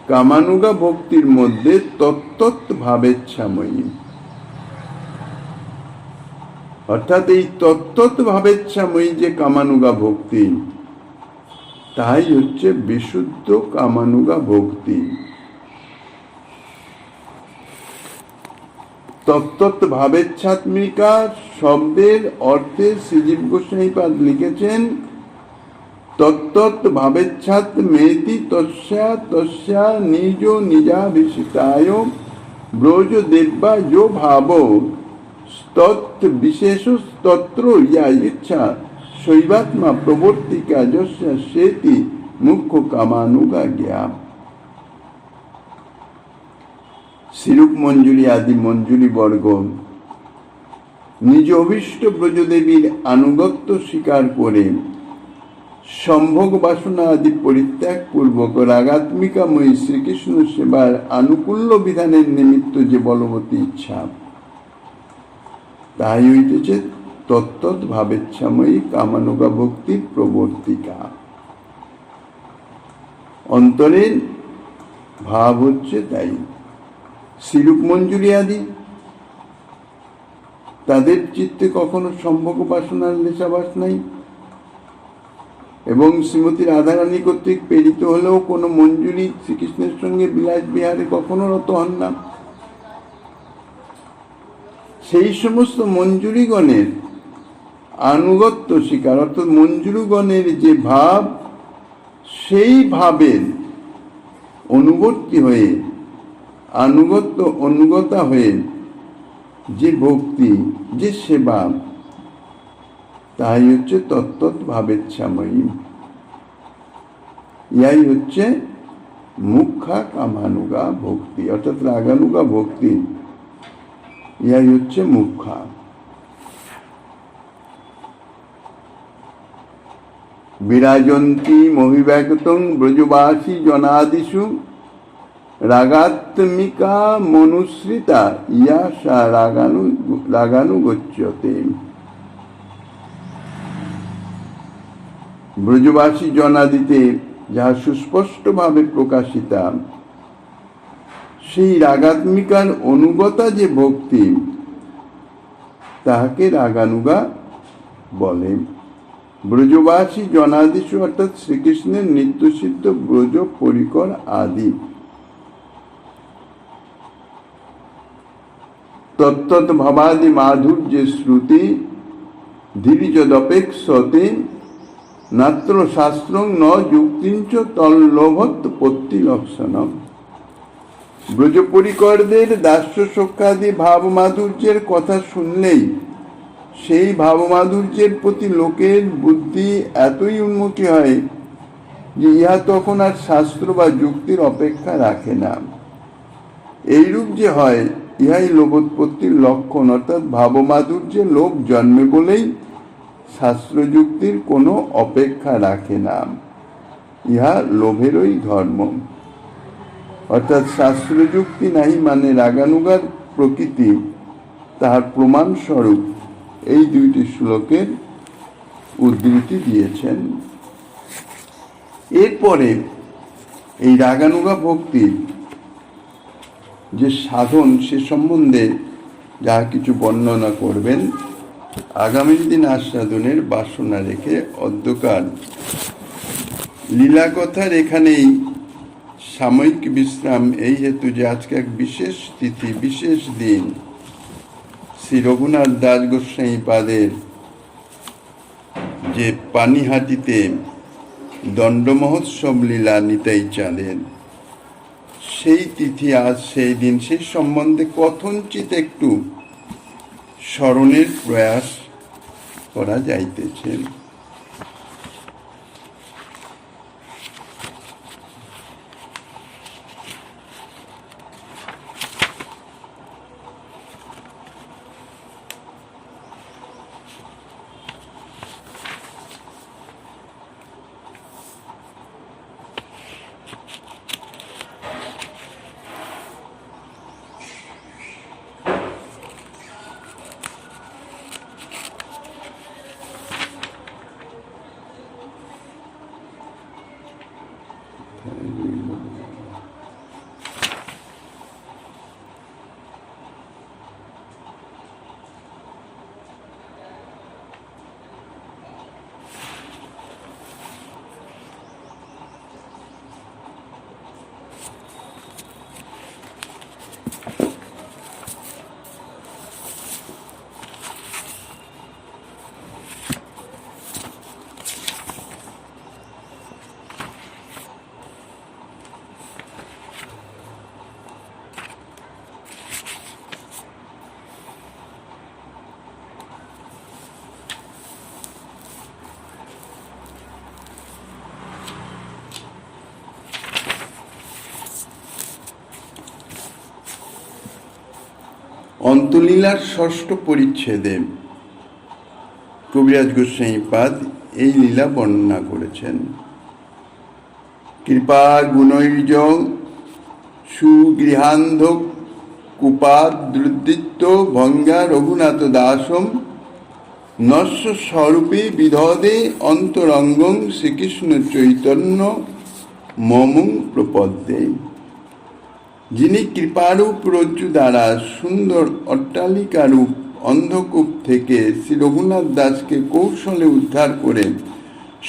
কামানুগা ভক্তির মধ্যে তত্ত্বত ভাবেচ্ছাময়ী, অর্থাৎ এই তত্ত্বত ভাবেচ্ছাময়ী যে কামানুগা ভক্তি, তাই হচ্ছে বিশুদ্ধ কামানুগা ভক্তি। তত্ত্বত ভাবেচ্ছাত্মিকা শব্দের অর্থে শ্রীজীব গোস্বামীপাদ লিখেছেন, তত্ত্বত ভাবেচ্ছাত মেতি তস্যা তস্যা নিজ নিজাভিষিতায় ব্রজ দেব্যা যো ভাব তত্ত্ব বিশেষ তত্র ইয়া ইচ্ছা শৈবাত্মা প্রবর্তিকা যস্য সেতি মুখ্য কামানুগা জ্ঞাপ। শ্রীরূপ মঞ্জুরি আদি মঞ্জুরি বর্গ নিজ অভীষ্ট ব্রজদেবীর আনুগত্য স্বীকার করে সম্ভোগ বাসনা আদি পরিত্যাগ পূর্বক রাগাত্মিকাময়ী শ্রীকৃষ্ণ সেবার আনুকূল্য বিধানের নিমিত্ত যে বলবতী ইচ্ছা, তাই হইতেছে তত্ত্বৎ ভাবেচ্ছাময়ী কামানুগা ভক্তির প্রবর্তিকা। অন্তরের ভাব হচ্ছে তাই। শ্রীরূপ মঞ্জুরি আদি তাদের চিত্তে কখনো সম্ভোগ বাসনার লেশাবাস নাই, এবং শ্রীমতী রাধারানী কর্তৃক প্রেরিত হলেও কোনো মঞ্জুরি শ্রীকৃষ্ণের সঙ্গে বিলাস বিহারে কখনো রত হন না। সেই সমস্ত মঞ্জুরিগণের আনুগত্য স্বীকার, অর্থাৎ মঞ্জুরগণের যে ভাব, সেই ভাবের অনুবর্তী হয়ে অনুগতা হয়ে যে ভক্তি, যে সেবা, তাই হচ্ছে তত্ত্বৎ ভাবেচ্ছাময়ী। ইয়াই হচ্ছে মুখ্যা কামানুগা ভক্তি, অর্থাৎ রাগানুগা ভক্তি। ইয়াই হচ্ছে মুখ্যা। বিরাজন্তী মহিব্যাগতং ব্রজবাসী জনাদিষু রাগাত্মিকা মনুশ্রিতা ইয়া সা রাগানুগচ্যতে। ব্রজবাসী জনাদিতে যাহা সুস্পষ্টভাবে প্রকাশিতা, সেই রাগাত্মিকার অনুগতা যে ভক্তি, তাহাকে রাগানুগা বলে। ব্রজবাসী জনাদিষু অর্থাৎ শ্রীকৃষ্ণের নিত্যসিদ্ধ ব্রজ পরিকর আদি। তত্ত্বৎ ভাবাদি মাধুর্য শ্রুতি ধীরিজদপেক্ষতে নাত্র শাস্ত্রং ন যুক্তিঞ্চ তল্লভৎপত্তি লক্ষণম। ব্রজপরিকরদের দাস্য সখ্যাদি ভাব মাধুর্যের কথা শুনলেই সেই ভাব মাধুর্যের প্রতি লোকের বুদ্ধি এতই উন্মুখী হয় যে ইহা তখন আর শাস্ত্র বা যুক্তির অপেক্ষা রাখে না। এইরূপ যে হয়, ইহাই লোভোৎপত্তির লক্ষণ, অর্থাৎ ভাব মাধুর্যে লোভ জন্মে বলেই শাস্ত্র যুক্তির কোনো অপেক্ষা রাখে না। ইহা লোভেরই ধর্ম। অর্থাৎ শাস্ত্র যুক্তি নাহি মানে রাগানুগার প্রকৃতি, তাহার প্রমাণস্বরূপ এই দুইটি শ্লোকের উদ্ধৃতি দিয়েছেন। এরপরে এই রাগানুগা ভক্তির যে সাধন, সে সম্বন্ধে যা কিছু বর্ণনা করবেন, আগামী দিন আস্বাদনের বাসনা রেখে অদ্যকাল লীলাকথার এখানেই সাময়িক বিশ্রাম, এই হেতু যে আজকে এক বিশেষ তিথি, বিশেষ দিন, শ্রী রঘুনাথ দাস গোস্বামী পাদের যে পানিহাটিতে দণ্ড মহোৎসব লীলা নিতাই চাঁদের, সেই তিথি আজ, সেই দিন, সেই সম্বন্ধে কথঞ্চিত একটু স্মরণের প্রয়াস করা যাইতেছে। অন্তলীলার ষষ্ঠ পরিচ্ছেদে কবিরাজ গোস্বামীপাদ এই লীলা বর্ণনা করেছেন। কৃপা গুণৈর্য সুগৃহান্ধ কুপাদ্রুদিত্য ভঙ্গা রঘুনাথ দাসম নস্য স্বরূপে বিধদে অন্তরঙ্গং শ্রীকৃষ্ণ চৈতন্য মমং প্রপদ্যে। যিনি কৃপারূপ রজ্জু দ্বারা সুন্দর অট্টালিকারূপ অন্ধকূপ থেকে শ্রী রঘুনাথ দাসকে কৌশলে উদ্ধার করে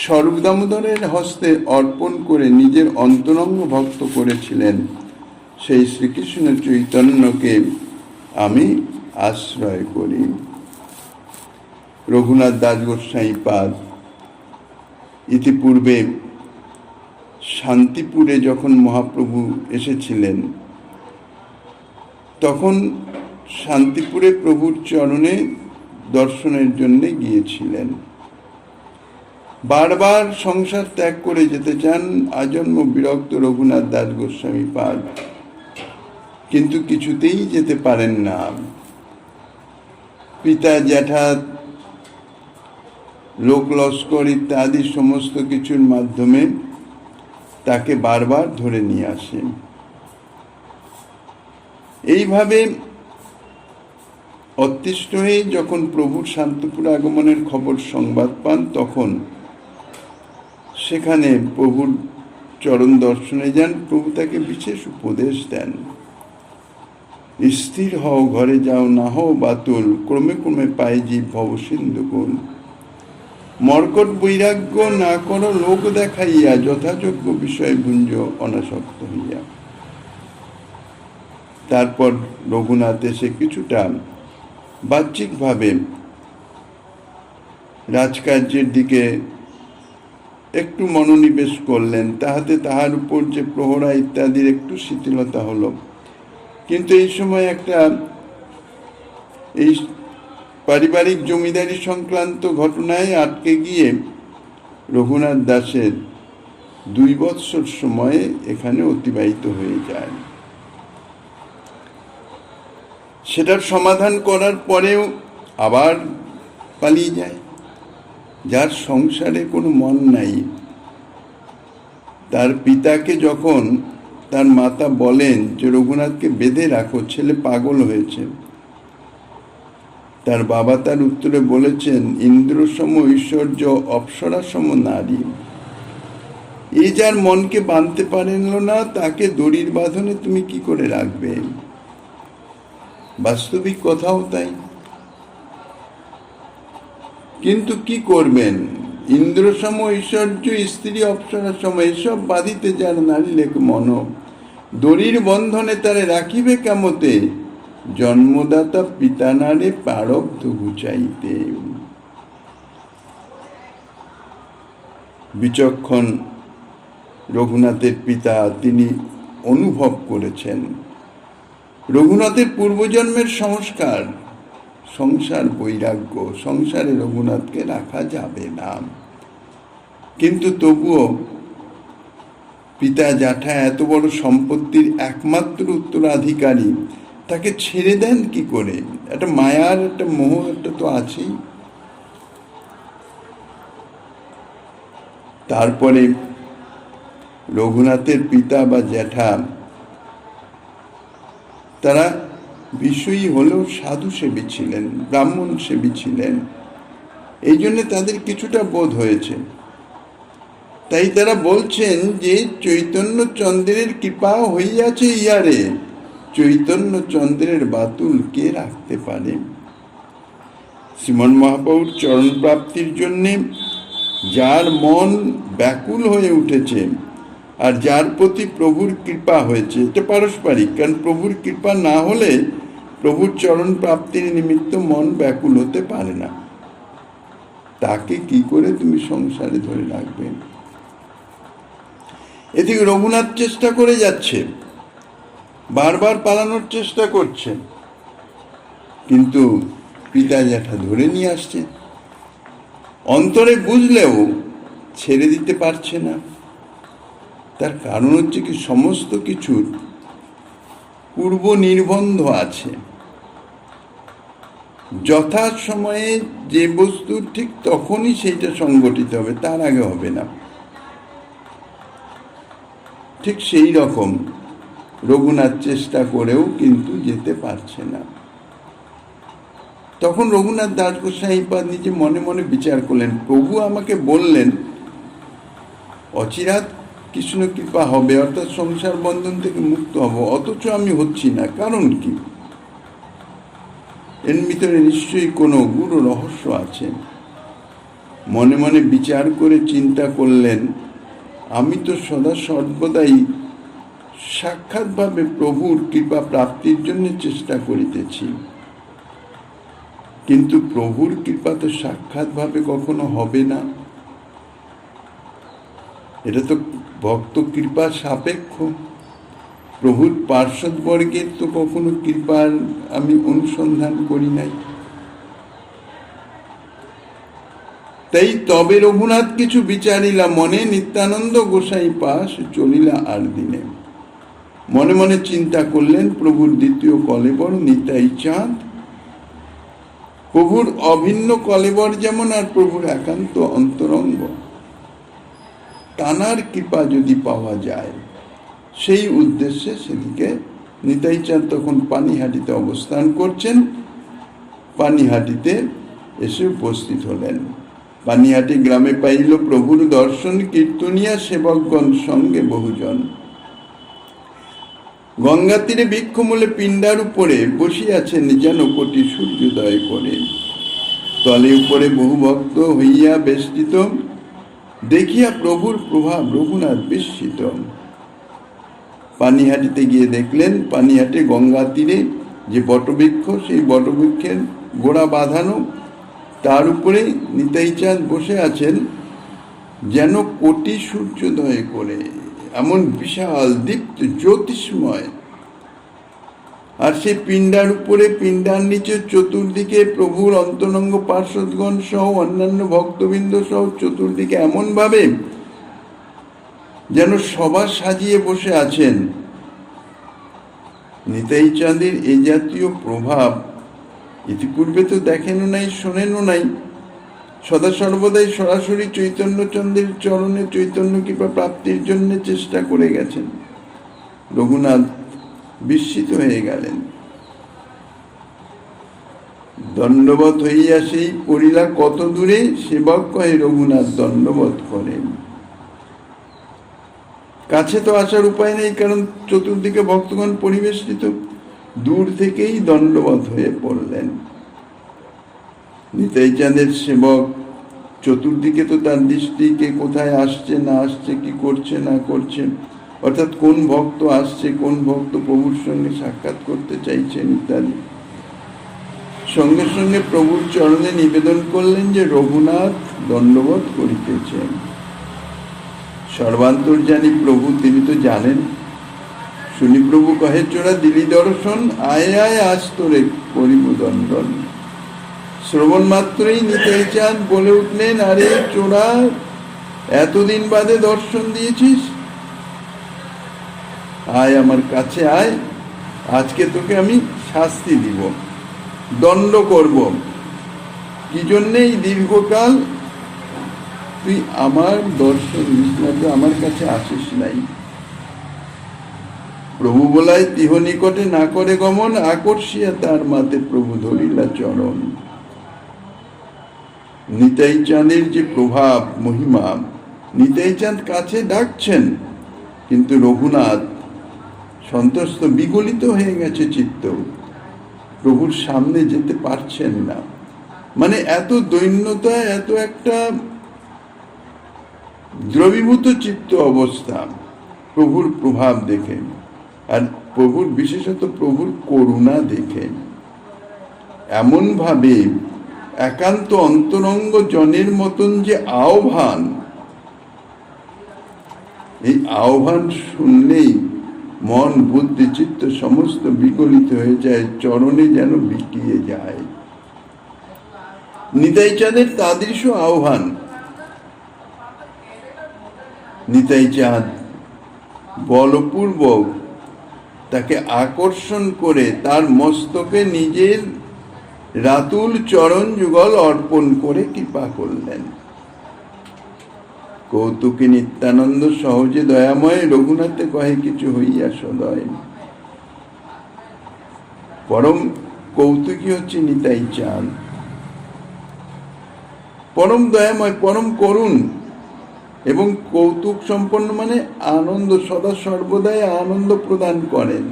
স্বরূপ দামোদরের হস্তে অর্পণ করে নিজের অন্তরঙ্গ ভক্ত করেছিলেন, সেই শ্রীকৃষ্ণ চৈতন্যকে আমি আশ্রয় করি। রঘুনাথ দাস গোস্বামীপাদ ইতিপূর্বে শান্তিপুরে যখন মহাপ্রভু এসেছিলেন, তখন শান্তিপুরে প্রভুর চরণে দর্শনের জন্য গিয়েছিলেন। বারবার সংসার ত্যাগ করে যেতে চান আজন্ম বিরক্ত রঘুনাথ দাস গোস্বামীপাদ, কিন্তু কিছুতেই যেতে পারেন না। পিতা, জ্যাঠা, লোক লস্কর ইত্যাদি সমস্ত কিছুর মাধ্যমে তাকে বারবার ধরে নিয়ে আসেন। এইভাবে অতিষ্ঠ হয়ে যখন প্রভুর শান্তিপুর আগমনের খবর সংবাদ পান, তখন সেখানে প্রভুর চরণ দর্শনে যান। প্রভু তাকে বিশেষ উপদেশ দেন, স্থির হও, ঘরে যাও, না হও বাতুল, ক্রমে ক্রমে পায়ে জীব ভব সিন্ধুকুল। মর্কট বৈরাগ্য না করো লোক দেখাইয়া, যথাযোগ্য বিষয় ভুঞ্জ অনাসক্ত হইয়া। তারপর রঘুনাথ এসে কিছুটা বাহ্যিকভাবে রাজকার্যের দিকে একটু মনোনিবেশ করলেন, তাহাতে তাহার উপর যে প্রহরা ইত্যাদির একটু শিথিলতা হলো। কিন্তু এই সময় একটা এই পারিবারিক জমিদারি সংক্রান্ত ঘটনায় আটকে গিয়ে রঘুনাথ দাসের 2 বৎসর সময়ে এখানে অতিবাহিত হয়ে যায়। সেটার সমাধান করার পরেও আবার পালিয়ে যায়। যার সংসারে কোনো মন নাই, তার পিতাকে যখন তার মাতা বলেন যে রঘুনাথকে বেঁধে রাখো, ছেলে পাগল হয়েছে, তার বাবা তার উত্তরে বলেছেন, ইন্দ্রসম ঐশ্বর্য অপ্সরাসম নারী। এই যার মনকে বাঁধতে পারেন না, তাকে দড়ির বাঁধনে তুমি কি করে রাখবে? বাস্তবিক কথাও তাই। কিন্তু কি করবেন? ইন্দ্রসম ঐশ্বর্য, স্ত্রী অপ্সরাসম, এসব বাঁধিতে যার নারী লেখ মন, দড়ির বন্ধনে তারে রাখিবে কেমতে, জন্মদাতা পিতা নারে প্রারব্ধ ঘুচাইতে। বিচক্ষণ রঘুনাথের পিতা তিনি অনুভব করেছেন রঘুনাথের পূর্বজন্মের সংস্কার, সংসার বৈরাগ্য, সংসারে রঘুনাথকে রাখা যাবে না। কিন্তু তবুও পিতা জ্যাঠা এত বড় সম্পত্তির একমাত্র উত্তরাধিকারী, তাকে ছেড়ে দেন কি করে? একটা মায়ার একটা মোহ একটা তো আছেই। তারপরে রঘুনাথের পিতা বা জ্যাঠা তারা বিষয়ী হলেও সাধু সেবী ছিলেন, ব্রাহ্মণ সেবী ছিলেন, এই জন্য তাদের কিছুটা বোধ হয়েছে। তাই তারা বলছেন যে চৈতন্য চন্দ্রের কৃপা হইয়াছে ইয়ারে, চৈতন্য চন্দ্রের বাতুল কে রাখতে পারে? শ্রীমন মহাপ্রভুর চরণ প্রাপ্তির জন্যে যার মন ব্যাকুল হয়ে উঠেছে আর যার প্রতি প্রভুর কৃপা হয়েছে, এটা পারস্পরিক। কারণ প্রভুর কৃপা না হলে প্রভুর চরণ প্রাপ্তির নিমিত্ত মন ব্যাকুল হতে পারে না। তাকে কি করে তুমি সংসারে ধরে রাখবে? এদিকে রঘুনাথ চেষ্টা করে যাচ্ছে, বারবার পালানোর চেষ্টা করছে, কিন্তু পিতা জ্যাঠা ধরে নিয়ে আসছে। অন্তরে বুঝলেও ছেড়ে দিতে পারছে না। তার কারণ হচ্ছে কি, সমস্ত কিছুর পূর্ব নির্বন্ধ আছে। যথা সময়ে যে বস্তু ঠিক তখনই সেইটা সংগঠিত হবে, তার আগে হবে না। ঠিক সেই রকম রঘুনাথ চেষ্টা করেও কিন্তু যেতে পারছে না। তখন রঘুনাথ দাস গোসাইপাদ নিজে মনে মনে বিচার করলেন, প্রভু আমাকে বললেন অচিরাৎ কৃষ্ণ কৃপা হবে, অর্থাৎ সংসার বন্ধন থেকে মুক্ত হব, অথচ আমি হচ্ছি না, কারণ কি? এর ভিতরে নিশ্চয়ই কোনো গুরু রহস্য আছে। মনে মনে বিচার করে চিন্তা করলেন, আমি তো সদা সর্বদাই সাক্ষাৎভাবে প্রভুর কৃপা প্রাপ্তির জন্য চেষ্টা করিতেছি, কিন্তু প্রভুর কৃপা তো সাক্ষাৎভাবে কখনো হবে না। এটা তো ভক্ত কৃপা সাপেক্ষ। প্রভুর পার্শ্বদবর্গের তো কখনো কৃপার আমি অনুসন্ধান করি নাই। তাই তবে রঘুনাথ কিছু বিচারিলা মনে, নিত্যানন্দ গোসাই পাশ চলিলা আর দিনে। মনে মনে চিন্তা করলেন, প্রভুর দ্বিতীয় কলেবর নিতাই চাঁদ, প্রভুর অভিন্ন কলেবর যেমন, আর প্রভুর একান্ত অন্তরঙ্গ, তানার কৃপা যদি পাওয়া যায়, সেই উদ্দেশ্যে সেদিকে নিতাই চাঁদ তখন পানিহাটিতে অবস্থান করছেন। পানিহাটিতে এসে উপস্থিত হলেন। পানিহাটি গ্রামে পাইল প্রভুর দর্শন, কীর্তনিয়া সেবকগণ সঙ্গে বহুজন। গঙ্গা তীরে বৃক্ষমূলে পিণ্ডার উপরে বসিয়াছেন যেন কোটি সূর্যোদয় করে। তলে উপরে বহু ভক্ত হইয়া বেষ্টিত, দেখিয়া প্রভুর প্রভাব রঘুনাথ বিস্মিত। পানিহাটিতে গিয়ে দেখলেন, পানিহাটে গঙ্গা তীরে যে বটবৃক্ষ, সেই বটবৃক্ষের গোড়া বাঁধানো, তার উপরে নিতাই চাঁদ বসে আছেন যেন কোটি সূর্যোদয় করে, এমন বিশাল দীপ্ত জ্যোতিষময়। আর সেই পিণ্ডার উপরে, পিণ্ডার নিচে চতুর্দিকে প্রভুর অন্তরঙ্গ পার্শ্বদগণ সহ অন্যান্য ভক্তবৃন্দ সহ চতুর্দিকে এমন ভাবে যেন সভা সাজিয়ে বসে আছেন। নিতাই চাঁদের এই জাতীয় প্রভাব ইতিপূর্বে তো দেখেনও নাই, শোনেনও নাই। সদা সর্বদাই সরাসরি চৈতন্যচন্দ্রের চরণে চৈতন্য কৃপা প্রাপ্তির জন্য চেষ্টা করে গেছেন। রঘুনাথ বিস্মিত হয়ে গেলেন। দণ্ডবত হইয়া সেই পড়িলা কত দূরে, সেবক কহে রঘুনাথ দণ্ডবত করেন। কাছে তো আসার উপায় নেই, কারণ চতুর্দিকে ভক্তগণ পরিবেষ্টিত। দূর থেকেই দণ্ডবত হয়ে পড়লেন। নিতাই চাঁদের সেবক চতুর্দিকে তো তার দৃষ্টি, কে কোথায় আসছে না আসছে, কি করছে না করছে, অর্থাৎ কোন ভক্ত আসছে, কোন ভক্ত প্রভুর সঙ্গে সাক্ষাৎ করতে চাইছেন ইত্যাদি। সঙ্গে সঙ্গে প্রভুর চরণে নিবেদন করলেন যে রঘুনাথ দণ্ডবত করিতেছেন। সর্বান্তর্যামী প্রভু, তিনি তো জানেন। শুনি প্রভু কহে, চোরা দিলি দর্শন, আয় আয় আজ তোরে করিব দণ্ডন। শ্রবণ মাত্রই নিতাই চাঁদ বলে উঠলেন, আরে চোরা, এতদিন বাদে দর্শন দিয়েছিস, আয় আমার কাছে আয়, আজকে তোকে আমি শাস্তি দিব, দণ্ড করব। কি জন্যে? এই দীর্ঘকাল তুই আমার দর্শন দিস না, তুই আমার কাছে আসিস নাই। প্রভু বলায় তিহ নিকটে না করে গমন, আকর্ষিয়া তার মাতে প্রভু ধরিলা চরণ। নিতাই চাঁদের যে প্রভাব মহিমা, নিতাই চাঁদ কাছে ডাকছেন, কিন্তু রঘুনাথ সন্ত্রস্ত, বিগলিত হয়ে গেছে চিত্ত, প্রভুর সামনে যেতে পারছেন না। মানে এত দৈন্যতা, এত একটা দ্রবীভূত চিত্ত অবস্থা প্রভুর প্রভাব দেখে, আর প্রভুর বিশেষত প্রভুর করুণা দেখে। এমন ভাবে একান্ত অন্তরঙ্গ জনের মতন যে আহ্বান, এই আহ্বান শুনলেই মন বুদ্ধি চিত্ত সমস্ত বিগলিত হয়ে যায়, চরণে যেন বিকিয়ে যায়। নিতাই চাঁদের তাদৃশ আহ্বান। নিতাই চাঁদ বলপূর্বক তাকে আকর্ষণ করে তার মস্তকে নিজের রাতুল চরণ যুগল অর্পণ করে কৃপা করলেন। কৌতুকে নিত্যানন্দ সহজে দয়াময়, রঘুনাথে কহে কিছু হইয়া সদয়। পরম কৌতুকী হচ্ছে নিতাই চাঁদ, পরম দয়াময়, পরম করুণ এবং কৌতুক সম্পন্ন, মানে আনন্দ, সদা সর্বদাই আনন্দ প্রদান করেন।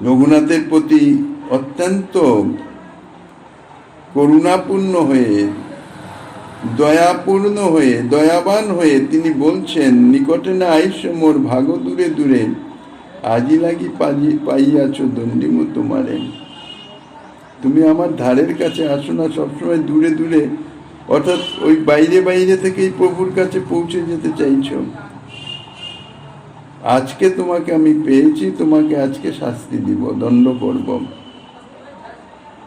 রঘুনাথের প্রতি অত্যন্ত করুণাপূর্ণ হয়ে, দয়াপূর্ণ হয়ে, দয়াবান হয়ে তিনি বলছেন, নিকটে না আইস মোর ভাগ দূরে দূরে, আজি লাগি পাইয়াছ দণ্ডিমু তোমারে। তুমি আমার ধারের কাছে আসো না, সবসময় দূরে দূরে, অর্থাৎ ওই বাইরে বাইরে থেকেই প্রভুর কাছে পৌঁছে যেতে চাইছ। আজকে তোমাকে আমি পেয়েছি, তোমাকে আজকে শাস্তি দিব, দণ্ড করব।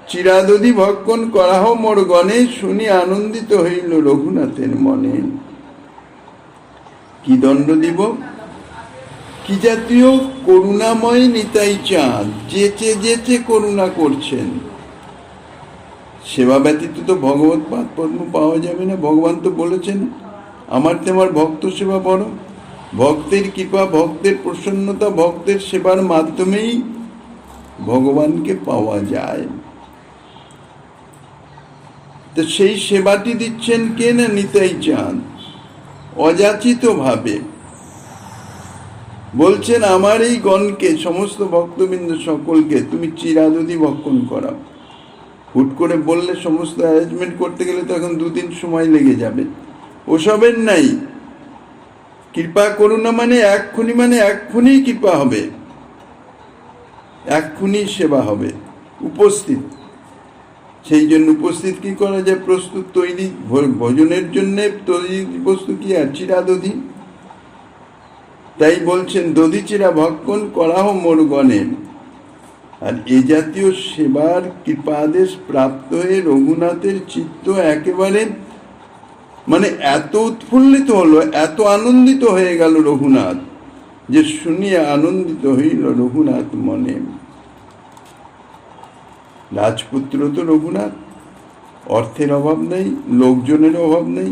চিরাদধি ভক্ষণ করাহ মোর গণে, শুনি আনন্দিত হইল রঘুনাথের মনে। কি দণ্ড দিব? কি জাতীয় করুণাময় নিতাই চাঁদ, যেচে যেচে করুণা করছেন। সেবা ব্যতীত তো ভগবত পাদ পদ্ম পাওয়া যাবে না। ভগবান তো বলেছেন, আমার তোমার ভক্ত সেবা বড়। ভক্তের কৃপা, ভক্তের প্রসন্নতা, ভক্তের সেবার মাধ্যমেই ভগবানকে পাওয়া যায়। তো সেই সেবাটি দিচ্ছেন কে? না নিতাই চাঁদ, অযাচিত ভাবে বলছেন, আমার এই গণকে, সমস্ত ভক্তবৃন্দ সকলকে তুমি চিরাদধি ভক্ষণ করাও। হুট করে বললে সমস্ত অ্যারেঞ্জমেন্ট করতে গেলে তো এখন 2 দিন সময় লেগে যাবে, ওসবের নাই। কৃপা করুণা মানে এক্ষুনি কৃপা হবে, এক্ষুনি সেবা হবে, উপস্থিত। সেই জন্য উপস্থিত কি করা যায়? প্রস্তুত, তৈরি, ভোজনের জন্য তৈরি বস্তু কি? আর চিরাদধি। তাই বলছেন, দধি চিরা ভক্ষণ করাহ মোর গণে। আর এ জাতীয় সেবার কৃপাদেশ প্রাপ্ত হয়ে রঘুনাথের চিত্ত একেবারে মানে এত উৎফুল্লিত হলো, এত আনন্দিত হয়ে গেল রঘুনাথ, যে শুনিয়া আনন্দিত হইল রঘুনাথ মনে। রাজপুত্র তো রঘুনাথ, অর্থের অভাব নেই, লোকজনের অভাব নেই,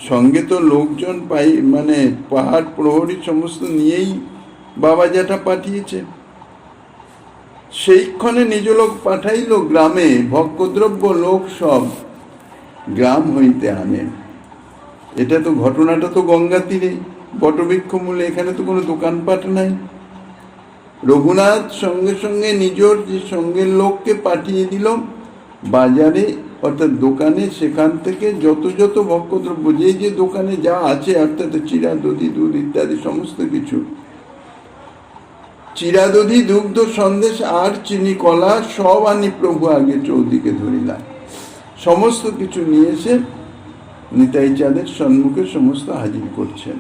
সঙ্গে তো লোকজন পাই, মানে পাহাড় প্রহরী সমস্ত নিয়েই বাবা যেটা পাঠিয়েছে। সেইক্ষণে নিজ লোক পাঠাইল গ্রামে, ভক্ষদ্রব্য লোক সব গ্রাম হইতে আনে। এটা তো ঘটনাটা তো গঙ্গা তীরে, বটবৃক্ষ মূলে, এখানে তো কোনো দোকানপাট নাই। রঘুনাথ সঙ্গে সঙ্গে নিজের যে সঙ্গের লোককে পাঠিয়ে দিল বাজারে, অর্থাৎ দোকানে। সেখান থেকে যত যত ভক্ষদ্রব্য, যে দোকানে যা আছে, অর্থাৎ চিরা, দধি, দুধ ইত্যাদি সমস্ত কিছু, চিরাদধি, দুগ্ধ, সন্দেশ আর চিনি, কলা সব আনি প্রভু আগে চৌদিকে ধরিলাম। সমস্ত কিছু নিয়ে এসে নিতাই চাঁদের সম্মুখে সমস্ত হাজির করছেন।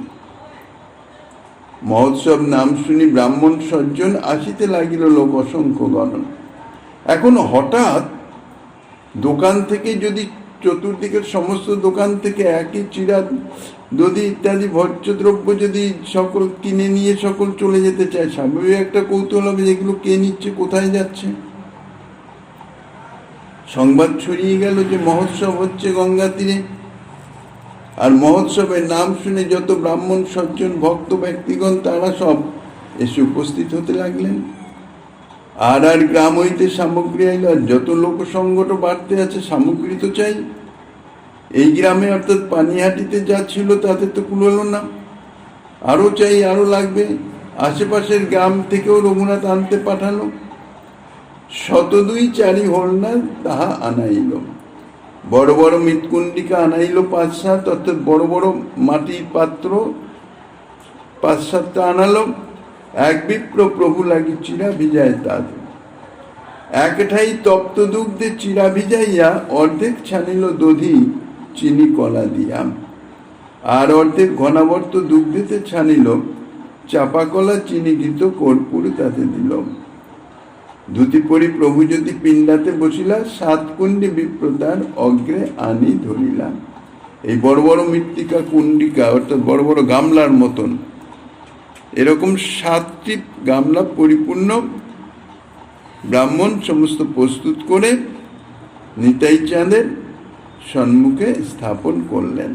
মহোৎসব নাম শুনি ব্রাহ্মণ সজ্জন, আসিতে লাগিল লোক অসংখ্য গণন। এখন হঠাৎ দোকান থেকে যদি চতুর্দিকের সমস্ত দোকান থেকে একই চিরা, দধি ইত্যাদি ভোজ্যদ্রব্য যদি সকল কিনে নিয়ে সকল চলে যেতে চায়, স্বাভাবিক একটা কৌতূহল হবে, যেগুলো কে নিচ্ছে, কোথায় যাচ্ছে। সংবাদ ছড়িয়ে গেল যে মহোৎসব হচ্ছে গঙ্গা তীরে। আর মহোৎসবের নাম শুনে যত ব্রাহ্মণ সজ্জন ভক্ত ব্যক্তিগণ তারা সব এসে উপস্থিত হতে লাগলেন। আর গ্রাম হইতে সামগ্রী আইল, আর যত লোক সংগঠ বাড়তে আছে, সামগ্রী তো চাই। এই গ্রামে অর্থাৎ পানিহাটিতে যা ছিল তাতে তো কুলোলো না, আরো চাই, আরো লাগবে। আশেপাশের গ্রাম থেকেও রঘুনাথ আনতে পাঠালো। 102 হরনা তাহা আনাইল। বড় বড় মৃৎকুণ্ডিকা আনাইল 5-7, অর্থাৎ বড় বড় মাটির পাত্র 5-7টা আনালো। এক বিপ্র প্রভু লাগি চিরা ভিজায় তাদ। একঠাই তপ্ত দুগ্ধে চিরা ভিজাইয়া অর্ধেক ছানিল দধি চিনি কলা দিয়া। আর অর্ধেক ঘনাবর্ত দুগ্ধেতে ছানিল চাপা কলা চিনি ঘৃত কর্পূর তাতে দিল। ধুতি পরি প্রভু যদি পিণ্ডাতে বসিলা, 7 কুণ্ডি বিপ্রতার অগ্রে আনি ধরিলাম। এই বড় বড় মৃত্তিকা কুণ্ডিকা, অর্থাৎ বড় বড় গামলার মতন, এরকম 7টি গামলা পরিপূর্ণ ব্রাহ্মণ সমস্ত প্রস্তুত করে নিতাই চাঁদের সম্মুখে স্থাপন করলেন।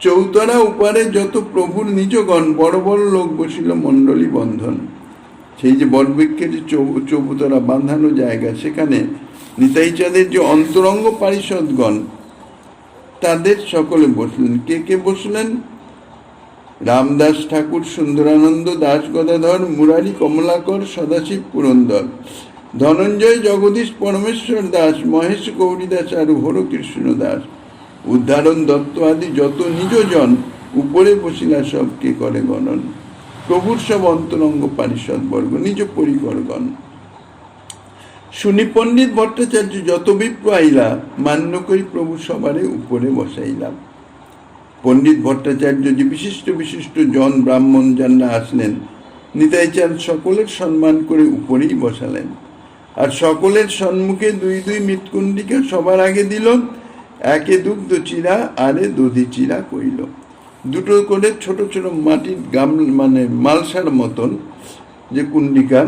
চৌতরা উপারে যত প্রভুর নিজগণ বড় বড় লোক বসিল মণ্ডলী বন্ধন। সেই যে বটবৃক্ষের যে চৌতরা বাঁধানো জায়গা, সেখানে নিতাই চাঁদের যে অন্তরঙ্গ পারিষদগণ তাদের সকলে বসলেন। কে কে বসলেন? রামদাস ঠাকুর, সুন্দরানন্দ দাস, গদাধর, মুরারি, কমলাকর, সদাশিব পুরন্দর, ধনঞ্জয়, জগদীশ, পরমেশ্বর দাস, মহেশ গৌরী দাস আর হর কৃষ্ণ দাস, উদ্ধারণ দত্ত আদি যত নিজজন উপরে বসিলা সবকে করে গণন। প্রভুর সব অন্তরঙ্গ পারিষদ বর্গ নিজ পরিকরগণ। শুনি পণ্ডিত ভট্টাচার্য যত বিপ্র আইলা, মান্য করি প্রভু সবারে উপরে বসাইলাম। পণ্ডিত ভট্টাচার্য যে বিশিষ্ট বিশিষ্ট জন ব্রাহ্মণ যারা আসলেন, নিতাই চাঁদ সকলের সম্মান করে উপরেই বসালেন। আর সকলের সম্মুখে দুই দুই মৃৎকুণ্ডিকে সবার আগে দিল। একে দুগ্ধ চিরা, আরে দধি চিরা কইল। দুটো করে ছোট ছোট মাটির মানে মালসার মতন যে কুণ্ডিকা,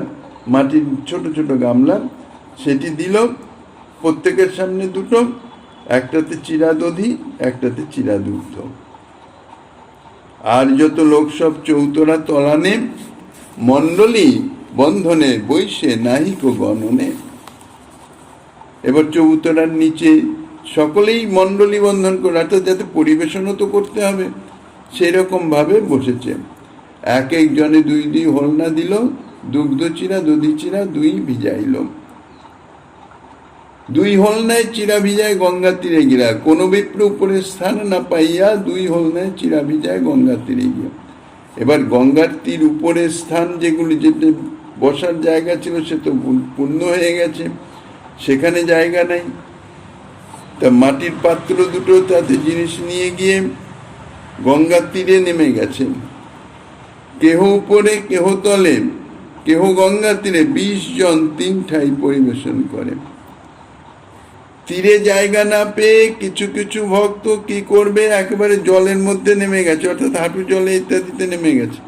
মাটির ছোট ছোট গামলা, সেটি দিল প্রত্যেকের সামনে দুটো। একটাতে চিরা দধি, একটাতে চিরা দুগ্ধ। আর যত লোক সব চৌতরা তলানে মণ্ডলী বন্ধনে বৈশে নাহিক গণনে। এবার চৌতরার নিচে সকলেই মণ্ডলী বন্ধন করে, অর্থাৎ যাতে পরিবেশনও তো করতে হবে, সেই রকম ভাবে বসেছে। এক একজনে দুই দুই হলনা দিল, দুগ্ধ চিরা দধি চিরা দুই ভিজাইল। দুই হলনায় চিরা ভিজায় গঙ্গা তীরে গিরা, কোনো বিপ্র উপরে স্থান না পাইয়া দুই হলনায় চিরা ভিজায় গঙ্গা তীরে গিয়া। এবার গঙ্গার তীর উপরে স্থান যেগুলি, যেটা বসার জায়গা ছিল সে তো পূর্ণ হয়ে গেছে, সেখানে জায়গা নাই। তা মাটির পাত্র দুটো তাতে জিনিস নিয়ে গিয়ে গঙ্গার তীরে নেমে গেছে। কেহ উপরে, কেহ তলে, কেহ গঙ্গা তীরে 20 জন 3 ঠাই পরিবেশন করে। তীরে জায়গা না পেয়ে কিছু কিছু ভক্ত কি করবে, একেবারে জলের মধ্যে নেমে গেছে, অর্থাৎ হাঁটু জলে ইত্যাদিতে নেমে গেছে।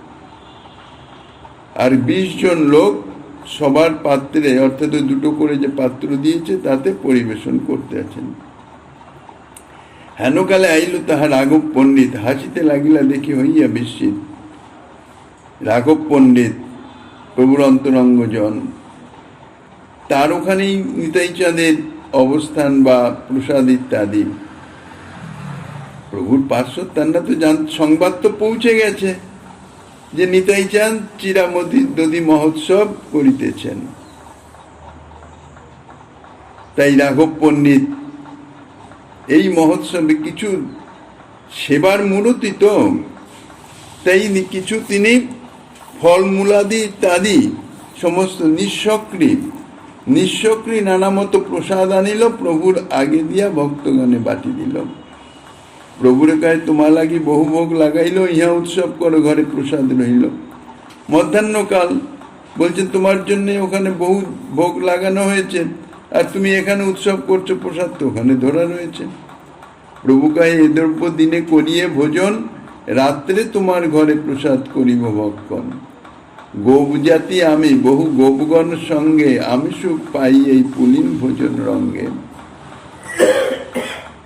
আর 20 জন লোক সবার পাত্রে, অর্থাৎ দুটো করে যে পাত্র দিয়েছে তাতে পরিবেশন করতে আছেন। হেনকালে আইল তাহা রাঘব পণ্ডিত, হাসিতে লাগিলা দেখি হইয়া বিস্মিত। রাঘব পণ্ডিত প্রভুর অন্তরঙ্গজন, তার ওখানেই নিতাই চাঁদের অবস্থান বা প্রসাদ ইত্যাদি। প্রভুর পার্শ্বদ তারা তো সংবাদ তো পৌঁছে গেছে যে নিতাই চাঁদ চিরামতি দধি মহোৎসব করিতেছেন। তাই রাঘব পণ্ডিত এই মহোৎসবে কিছু সেবার মূরতি তো, তাই কিছু তিনি ফলমূলাদি ইত্যাদি সমস্ত নিঃস্বকৃ নানা মতো প্রসাদ আনিল, প্রভুর আগে দিয়া ভক্তগণে বাটি দিল। প্রভুর কাছে তোমার লাগি বহু ভোগ লাগাইল, ইহা উৎসব করো ঘরে প্রসাদ রইল। মধ্যাহ্নকাল বলছে তোমার জন্য ওখানে বহু ভোগ লাগানো হয়েছে, আর তুমি এখানে উৎসব করছো, প্রসাদ তো ওখানে ধরা রয়েছে। প্রভু কাহে এ দ্রব্য দিনে করিয়ে ভোজন, রাত্রে তোমার ঘরে প্রসাদ করিব ভক্ষণ। গোপ জাতি আমি বহু গোপগণ সঙ্গে, আমি সুখ পাই এই পুলিন ভোজন রঙ্গে।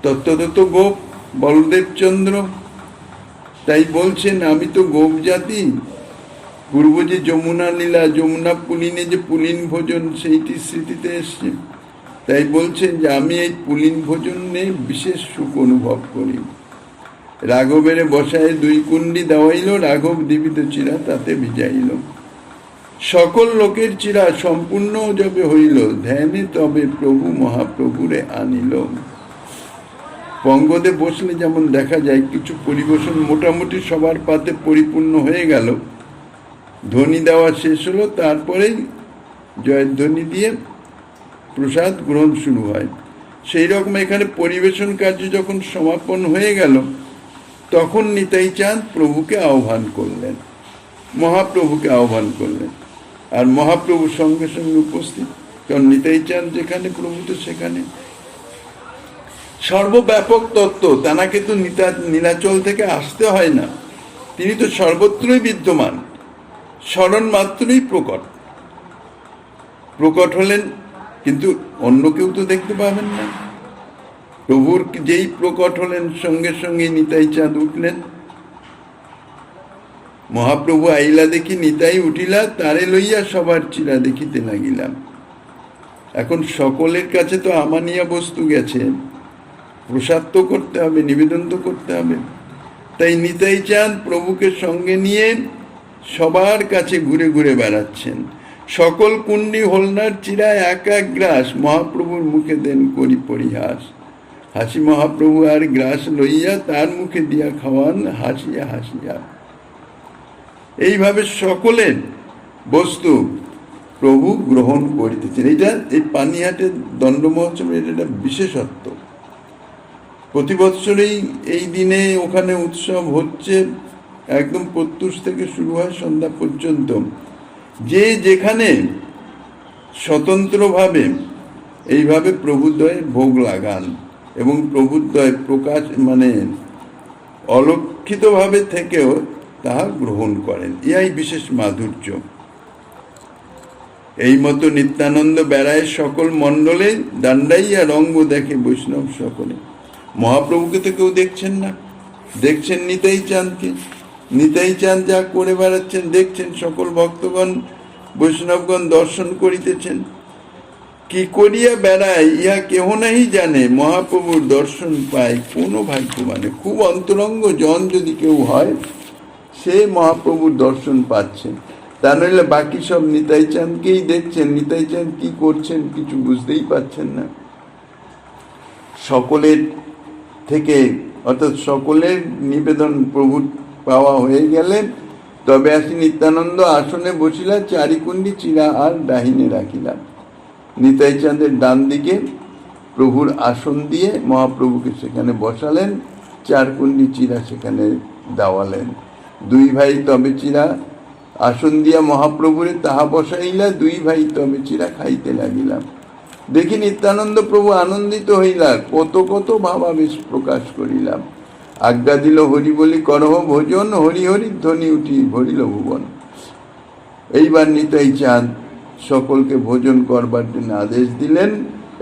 তত্ত্বত গোপ বলদেব চন্দ্র, তাই বলছেন আমি তো গোপ জাতি। পূর্ব যে যমুনা লীলা, যমুনা পুলিনে যে পুলিন ভোজন, সেইটি স্মৃতিতে এসছে। তাই বলছেন যে আমি এই পুলিন ভোজনে বিশেষ সুখ অনুভব করি। রাঘবের বসায় 2 কুণ্ডি দেওয়াইল, রাঘব দিবিত চিরা তাতে ভিজাইল। সকল লোকের চিরা সম্পূর্ণ যবে হইল, ধ্যানে তবে প্রভু মহাপ্রভুরে আনিল। পঙ্গদে বসলে যেমন দেখা যায় কিছু পরিবেশন মোটামুটি সবার পাতে পরিপূর্ণ হয়ে গেল, ধ্বনি দেওয়া শেষ হলো, তারপরেই জয়ধ্বনি দিয়ে প্রসাদ গ্রহণ শুরু হয়। সেই রকম এখানে পরিবেশন কার্য যখন সমাপন হয়ে গেল, তখন নিতাই চাঁদ প্রভুকে আহ্বান করলেন, মহাপ্রভুকে আহ্বান করলেন। আর মহাপ্রভুর সঙ্গে সঙ্গে উপস্থিত, কারণ নিতাই চাঁদ যেখানে প্রভু তো সেখানে। সর্বব্যাপক তত্ত্ব, তানাকে তো নীলাচল থেকে আসতে হয় না, তিনি তো সর্বত্রই বিদ্যমান, স্মরণ মাত্রই প্রকট। প্রকট হলেন, কিন্তু অন্য কেউ তো দেখতে পাবেন না। প্রভুর যেই প্রকট হলেন সঙ্গে সঙ্গে নিতাই চাঁদ উঠলেন। মহাপ্রভু আইলা দেখি নিতাই উঠিলা, তারে লইয়া সবার চিরা দেখিতে লাগিলাম। এখন সকলের কাছে তো আমানিয়া বস্তু গেছে, প্রসাদ তো করতে হবে, নিবেদন তো করতে হবে। তাই নিতাই চাঁদ প্রভুকে সঙ্গে নিয়ে সবার কাছে ঘুরে ঘুরে বেড়াচ্ছেন। সকল কুণ্ডি হলনার চিরায় এক এক গ্রাস মহাপ্রভুর মুখে দেন করি পরিহাস। হাসি মহাপ্রভু আর গ্রাস লইয়া তার মুখে দিয়া খাওয়ান হাসিয়া হাসিয়া। এইভাবে সকলের বস্তু প্রভু গ্রহণ করিতেছেন। এটা এই পানিহাটের দণ্ড মহোৎসবের এটা বিশেষত্ব। প্রতি বৎসরেই এই দিনে ওখানে উৎসব হচ্ছে, একদম প্রত্যুষ থেকে শুরু হয় সন্ধ্যা পর্যন্ত। যে যেখানে স্বতন্ত্রভাবে এইভাবে প্রভুদ্বয়ে ভোগ লাগান এবং প্রভুদ্বয় প্রকাশ অলক্ষিতভাবে থেকেও তাহা গ্রহণ করেন, ইহাই বিশেষ মাধুর্য। এই মতো নিত্যানন্দ বেড়ায় সকল মণ্ডলে, দান্ডাইয়া রঙ্গ দেখে বৈষ্ণব সকলে। মহাপ্রভুকে তো কেউ দেখছেন না, দেখছেন নিতাই চাঁদকে। নিতাই চাঁদ যা করে বেড়াচ্ছেন দেখছেন, সকল ভক্তগণ বৈষ্ণবগণ দর্শন করিতেছেন। কি করিয়া বেড়ায় ইহা কেহ নাহি জানে, মহাপ্রভুর দর্শন পায় কোনো ভাগ্যবানে। খুব অন্তরঙ্গ জন যদি কেউ হয়, সে মহাপ্রভুর দর্শন পাচ্ছে। তা নইলে বাকি সব নিতাই চাঁদকেই দেখছেন, নিতাই চাঁদ কি করছেন কিছু বুঝতেই পারছেন না। সকলের থেকে অর্থাৎ সকলের নিবেদন প্রভু পাওয়া হয়ে গেলে তবে আসি নিত্যানন্দ আসনে বসিলা, চারিকুণ্ডি চিরা আর ডাহিনে রাখিলাম। নিতাই চাঁদের ডান দিকে প্রভুর আসন দিয়ে মহাপ্রভুকে সেখানে বসালেন, চারকুণ্ডি চিরা সেখানে দাওয়ালেন। দুই ভাই তবে চিরা আসন দিয়া মহাপ্রভুরে তাহা বসাইলা, দুই ভাই তবে চিরা খাইতে লাগিলাম। দেখি নিত্যানন্দ প্রভু আনন্দিত হইলা, কত কত ভাবাবেশ প্রকাশ করিলাম। আজ্ঞা দিল হরি বলি করহ ভোজন, হরি হরি ধ্বনি উঠি ভরিল ভুবন। এইবার নিতাই চাঁদ সকলকে ভোজন করবার জন্য আদেশ দিলেন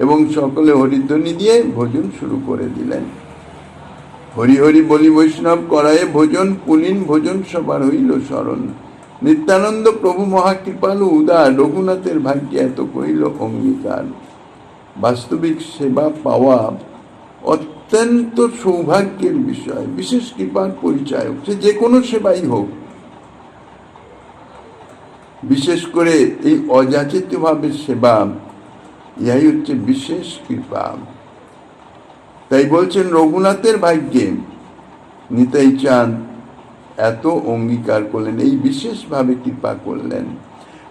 এবং সকলে হরিধ্বনি দিয়ে ভোজন শুরু করে দিলেন। হরি হরি বলি বৈষ্ণব করায়ে ভোজন, পুলিন ভোজন সবার হইল স্মরণ। নিত্যানন্দ প্রভু মহাকৃপালু উদার, রঘুনাথের ভাগ্যে এত কইল অঙ্গীকার। বাস্তবিক সেবা পাওয়া অত্যন্ত সৌভাগ্যের বিষয়, বিশেষ কৃপার পরিচায়ক। সে যে কোনো সেবাই হোক, বিশেষ করে এই অযাচিতভাবে সেবা, ইহাই হচ্ছে বিশেষ কৃপা। তাই বলছেন রঘুনাথের ভাগ্যে নিতাই চাঁদ এত অঙ্গীকার করলেন, এই বিশেষভাবে কৃপা করলেন।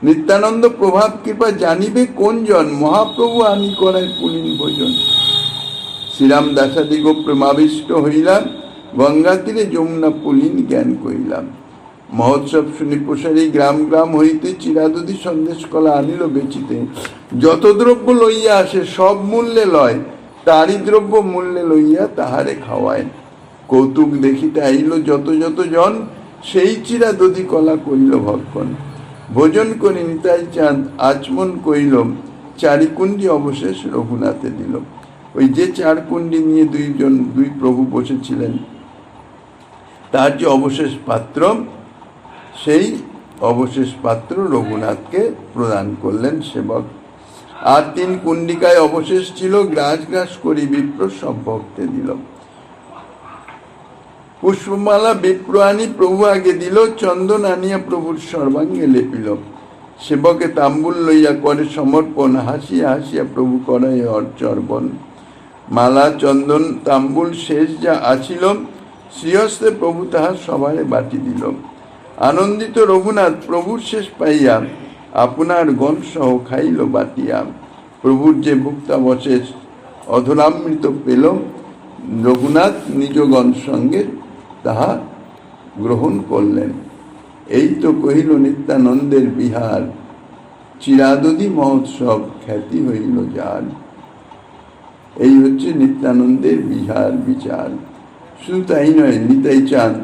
নিত্যানন্দ প্রভাব কৃপা জানিবে কোন জন, মহাপ্রভু আনি করায় পুলিন ভোজন। শ্রীরাম দাসাদিগ প্রেমাবিষ্ট হইলাম, গঙ্গা তীরে যমুনা পুলিন জ্ঞান করিলাম। মহোৎসব শুনি প্রসারী গ্রাম গ্রাম হইতে, চিরাদুদি সন্দেশ কলা আনিল বেচিতে। যত দ্রব্য লইয়া আসে সব মূল্যে লয়, তারই দ্রব্য মূল্যে লইয়া তাহারে খাওয়ায়। কৌতুক দেখিতে আইল যত যত জন, সেই চিরাদুদি কলা করিল ভক্ষণ। ভোজন করি নিতাই চাঁদ আচমন কইল, চারিকুণ্ডি অবশেষ রঘুনাথে দিল। ওই যে চারকুণ্ডি নিয়ে দুই প্রভু বসেছিলেন, তার যে অবশেষ পাত্র, সেই অবশেষ পাত্র রঘুনাথকে প্রদান করলেন সেবক। আর 3 কুণ্ডিকায় অবশেষ ছিল, গ্রাস গ্রাস করি বিপ্র সব ভক্তে দিল। পুষ্পমালা বিপ্র আনি প্রভু আগে দিল, চন্দন আনিয়া প্রভুর সর্বাঙ্গে লেপিল। সেবকে তাম্বুল লইয়া করে সমর্পণ, হাসিয়া হাসিয়া প্রভু করায় অর্চর্পণ। মালা চন্দন তাম্বুল শেষ যা আছিল, শ্রীহস্তে প্রভু তাহার সবারে বাটি দিল। আনন্দিত রঘুনাথ প্রভুর শেষ পাইয়া, আপনার গণ সহ খাইল বাটিয়া। প্রভুর যে ভুক্তাবশেষ অধরামৃত পেল, রঘুনাথ নিজগণ সঙ্গে তাহা গ্রহণ করলেন। এই তো কহিল নিত্যানন্দের বিহার, চিরাদুদি মহোৎসব খ্যাতি হইল যার। এই হচ্ছে নিত্যানন্দের বিহার বিচার। শুধু তাই নয়, নিতাই চাঁদ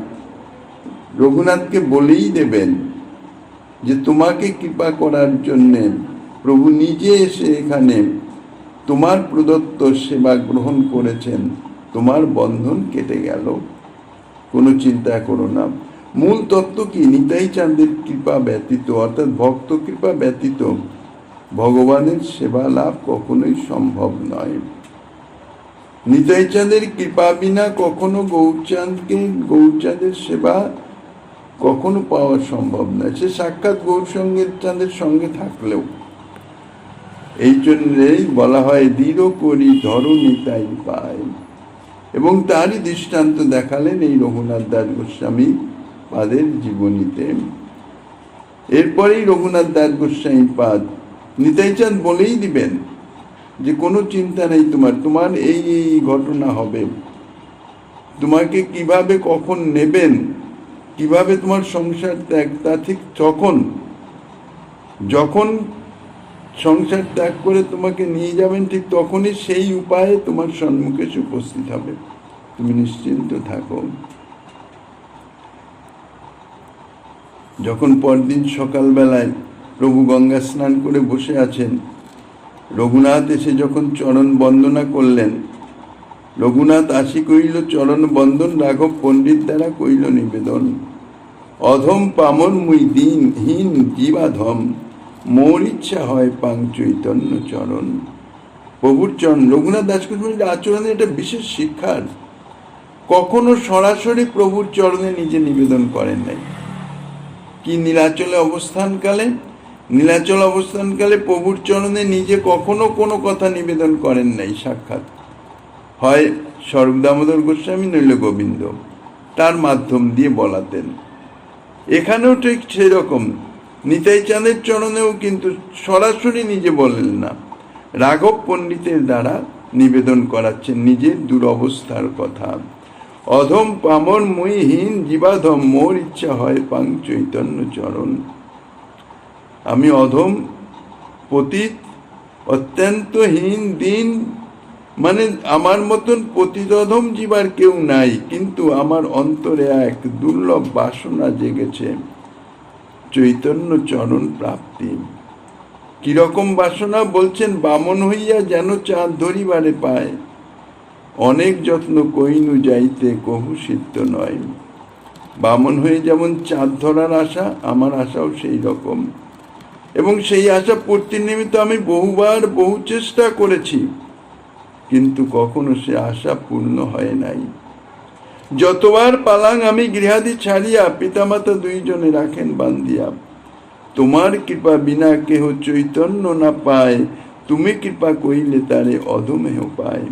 রঘুনাথকে বলেই দেবেন যে তোমাকে কৃপা করার জন্যে প্রভু নিজে এসে এখানে তোমার প্রদত্ত সেবা গ্রহণ করেছেন, তোমার বন্ধন কেটে গেল, কোনো চিন্তা করো না। মূল তত্ত্ব কি? নিতাই চাঁদের কৃপা ব্যতীত, অর্থাৎ ভক্ত কৃপা ব্যতীত ভগবানের সেবা লাভ কখনোই সম্ভব নয়। নিতাই চাঁদের কৃপা বিনা কখনো গৌরচাঁদের সেবা কখনো পাওয়া সম্ভব নয়, সে সাক্ষাৎ চাঁদের সঙ্গে থাকলেও। এই জন্যই বলা হয় দৃঢ় করি ধরো নিতাই পায়, এবং তারই দৃষ্টান্ত দেখালেন এই রঘুনাথ দাস গোস্বামী পাদের জীবনীতে। এরপরেই রঘুনাথ দাস গোস্বামী পাদ নিতাই চাঁদ বলেই দিবেন যে কোনো চিন্তা নেই, তোমার এই এই ঘটনা হবে, তোমাকে কিভাবে কখন নেবেন, কিভাবে তোমার সংসার ত্যাগ, তা ঠিক যখন সংসার ত্যাগ করে তোমাকে নিয়ে যাবেন, ঠিক তখনই সেই উপায়ে তোমার সম্মুখে উপস্থিত হবে, তুমি নিশ্চিন্ত থাকো। যখন পরদিন সকালবেলায় প্রভু গঙ্গা স্নান করে বসে আছেন, রঘুনাথ এসে যখন চরণ বন্দনা করলেন, রঘুনাথ আসি কইল চরণ বন্দন, রাঘব পণ্ডিত দ্বারা কইল নিবেদন। অধম পামর মুই দিনহীন জীবাধম, মোর ইচ্ছা হয় পাং চৈতন্য চরণ। প্রভুর চরণ, রঘুনাথ দাস গোস্বামীর আচরণে এটা বিশেষ শিক্ষার। কখনো সরাসরি প্রভুর চরণে নিজে নিবেদন করেন নাই। কি নীলাচলে অবস্থানকালে প্রভুর চরণে নিজে কখনো কোনো কথা নিবেদন করেন নাই সাক্ষাৎ। হয় স্বরূপ দামোদর গোস্বামী নইল গোবিন্দ, তার মাধ্যম দিয়ে বলাতেন। এখানেও ঠিক সেরকম নিতাই চাঁদের চরণেও কিন্তু সরাসরি নিজে বলেন না, রাঘব পণ্ডিতের দ্বারা নিবেদন করাচ্ছেন নিজের দুরবস্থার কথা। অধম পামর মুই হীন জীবাধম, মোর ইচ্ছা হয় পাং চৈতন্য চরণ। আমি অধম, পতিত, অত্যন্ত হীন, দিন, মানে আমার মতন পতিত অধম জীবার কেউ নাই, কিন্তু আমার অন্তরে এক দুর্লভ বাসনা জেগেছে, চৈতন্য চরণ প্রাপ্তি। কিরকম বাসনা বলছেন? বামন হইয়া যেন চাঁদ ধরিবারে পায়, অনেক যত্ন কইনু যাইতে কহু সিদ্ধ নয়। বামন হয়ে যেমন চাঁদ ধরার আশা, আমার আশাও সেই রকম, এবং সেই আশা পূর্তির নিমিত্ত আমি বহু চেষ্টা করেছি, কিন্তু কখনো সে আশা পূর্ণ হয় নাই। যতবার পালাং আমি গৃহাদি ছাড়িয়া, পিতামাতা দুইজনে রাখেন বান্ধিয়া। তোমার কৃপা বিনা কেহ চৈতন্য না পায়, তুমি কৃপা কইলে তারে অধমেহ পায়।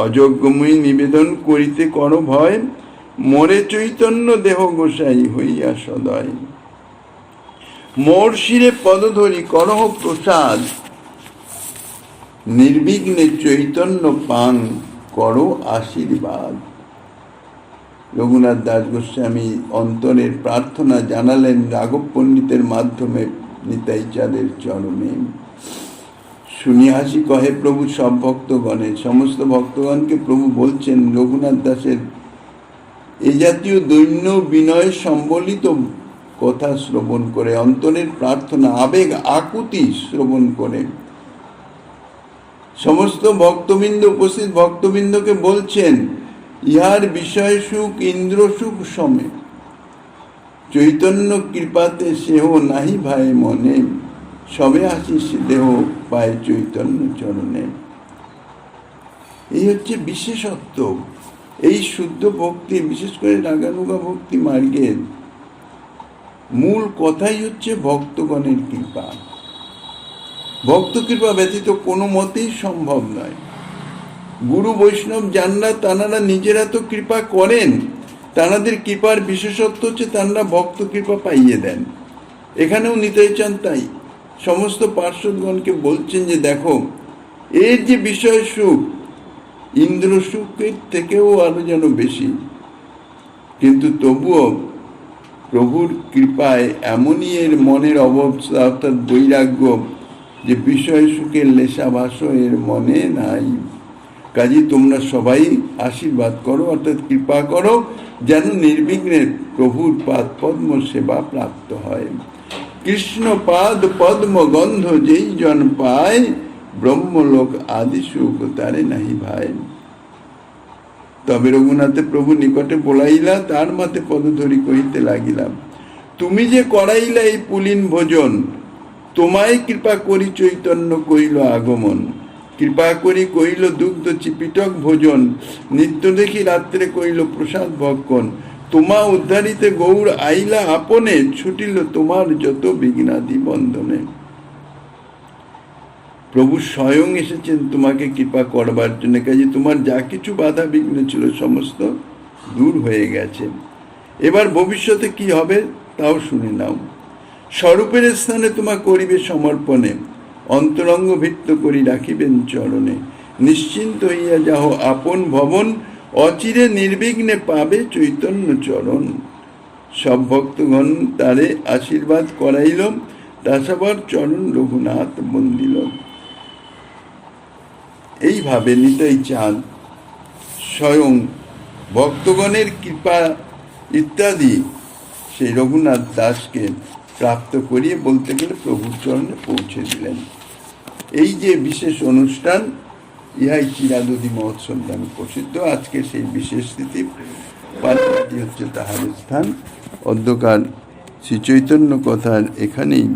অযোগ্যময়ী নিবেদন করিতে কর ভয়, মোরে চৈতন্য দেহ গোসাই হইয়া সদয়। মোর শিরে পদ ধরি করহ প্রসাদ, নির্বিঘ্নে চৈতন্য পান করো আশীর্বাদ। রঘুনাথ দাস গোস্বামী অন্তরের প্রার্থনা জানালেন রাঘব পণ্ডিতের মাধ্যমে নিতাই চাঁদের চরণে। শুনি হাসি কহে প্রভু সব ভক্তগণের, সমস্ত ভক্তগণকে প্রভু বলছেন রঘুনাথ দাসের এই জাতীয় দৈন্য বিনয় সম্বলিত কথা শ্রবণ করে, অন্তরের প্রার্থনা, আবেগ আকুতি শ্রবণ করে সমস্ত ভক্তবৃন্দ, উপস্থিত ভক্তবৃন্দকে বলছেন ইহার বিষয় সুখ ইন্দ্র সুখ সমেত, চৈতন্য কৃপাতে সেহ নাহি ভাই মনে, সবে আশিস দেহ পায় চৈতন্য চরণে। এই হচ্ছে বিশেষত্ব এই শুদ্ধ ভক্তি, বিশেষ করে রাগানুগা ভক্তি মার্গের মূল কথাই হচ্ছে ভক্তগণের কৃপা। ভক্ত কৃপা ব্যতীত কোনো মতেই সম্ভব নয়। গুরু বৈষ্ণব যানরা, তাঁরা নিজেরা তো কৃপা করেন, তাঁদের কৃপার বিশেষত্ব হচ্ছে তাঁরা ভক্ত কৃপা পাইয়ে দেন। এখানেও নিতাই চাঁদ তাই সমস্ত পার্শ্বদগণকে বলছেন যে দেখো, এর যে বিষয় সুখ ইন্দ্র সুখের থেকেও আরো যেন বেশি, কিন্তু তবুও প্রভুর কৃপায় এমনই এর মনের অবস্থা, অর্থাৎ বৈরাগ্য, যে বিষয় সুখের লেশাভাস এর মনে নাই। কাজে তোমরা সবাই আশীর্বাদ করো, অর্থাৎ কৃপা করো, যেন নির্বিঘ্নে প্রভুর পাদ পদ্ম সেবা প্রাপ্ত হয়। কৃষ্ণ পাদ পদ্ম গন্ধ যেই জন পায়, ব্রহ্মলোক আদি সুখ তারে নাহি ভাই। তবে রঘুনাথে প্রভু নিকটে বলাইলা, তার মতে পদ ধরি কহিতে লাগিলাম, তুমি যে করাইলা এই পুলিন ভোজন, তোমায় কৃপা করি চৈতন্য কইল আগমন। কৃপা করি কইল দুগ্ধ চিপিটক ভোজন, নিত্য দেখি রাত্রে কইল প্রসাদ ভক্ষণ। তোমা উদ্ধারিতে গৌর আইলা আপনে, ছুটিল তোমার যত বিঘ্নাদি বন্ধনে। প্রভু স্বয়ং এসেছেন তোমাকে কৃপা করবার জন্য, কাজে তোমার যা কিছু বাধা বিঘ্ন ছিল সমস্ত দূর হয়ে গেছে। এবার ভবিষ্যতে কি হবে তাও শুনে নাও। স্বরূপের স্থানে তোমা করিবে সমর্পণে, অন্তরঙ্গ ভিত্ত করি রাখিবেন চরণে। নিশ্চিন্ত হইয়া যাহ আপন ভবন, অচিরে নির্বিঘ্নে পাবে চৈতন্য চরণ। সব ভক্তগণ তারে আশীর্বাদ করাইল, দাসাবার চরণ রঘুনাথ বন্দিল। এইভাবে নিতাই চাঁদ স্বয়ং ভক্তগণের কৃপা ইত্যাদি সেই রঘুনাথ দাসকে প্রাপ্ত করিয়ে বলতে গেলে প্রভুর চরণে পৌঁছে দিলেন। এই যে বিশেষ অনুষ্ঠান, ইহাই চিরাদুদি মহোৎসব নামে প্রসিদ্ধ। আজকে সেই বিশেষ স্থিতি পালনটি হচ্ছে তাহার স্থান। অধ্যকার শ্রী চৈতন্য কথার এখানেই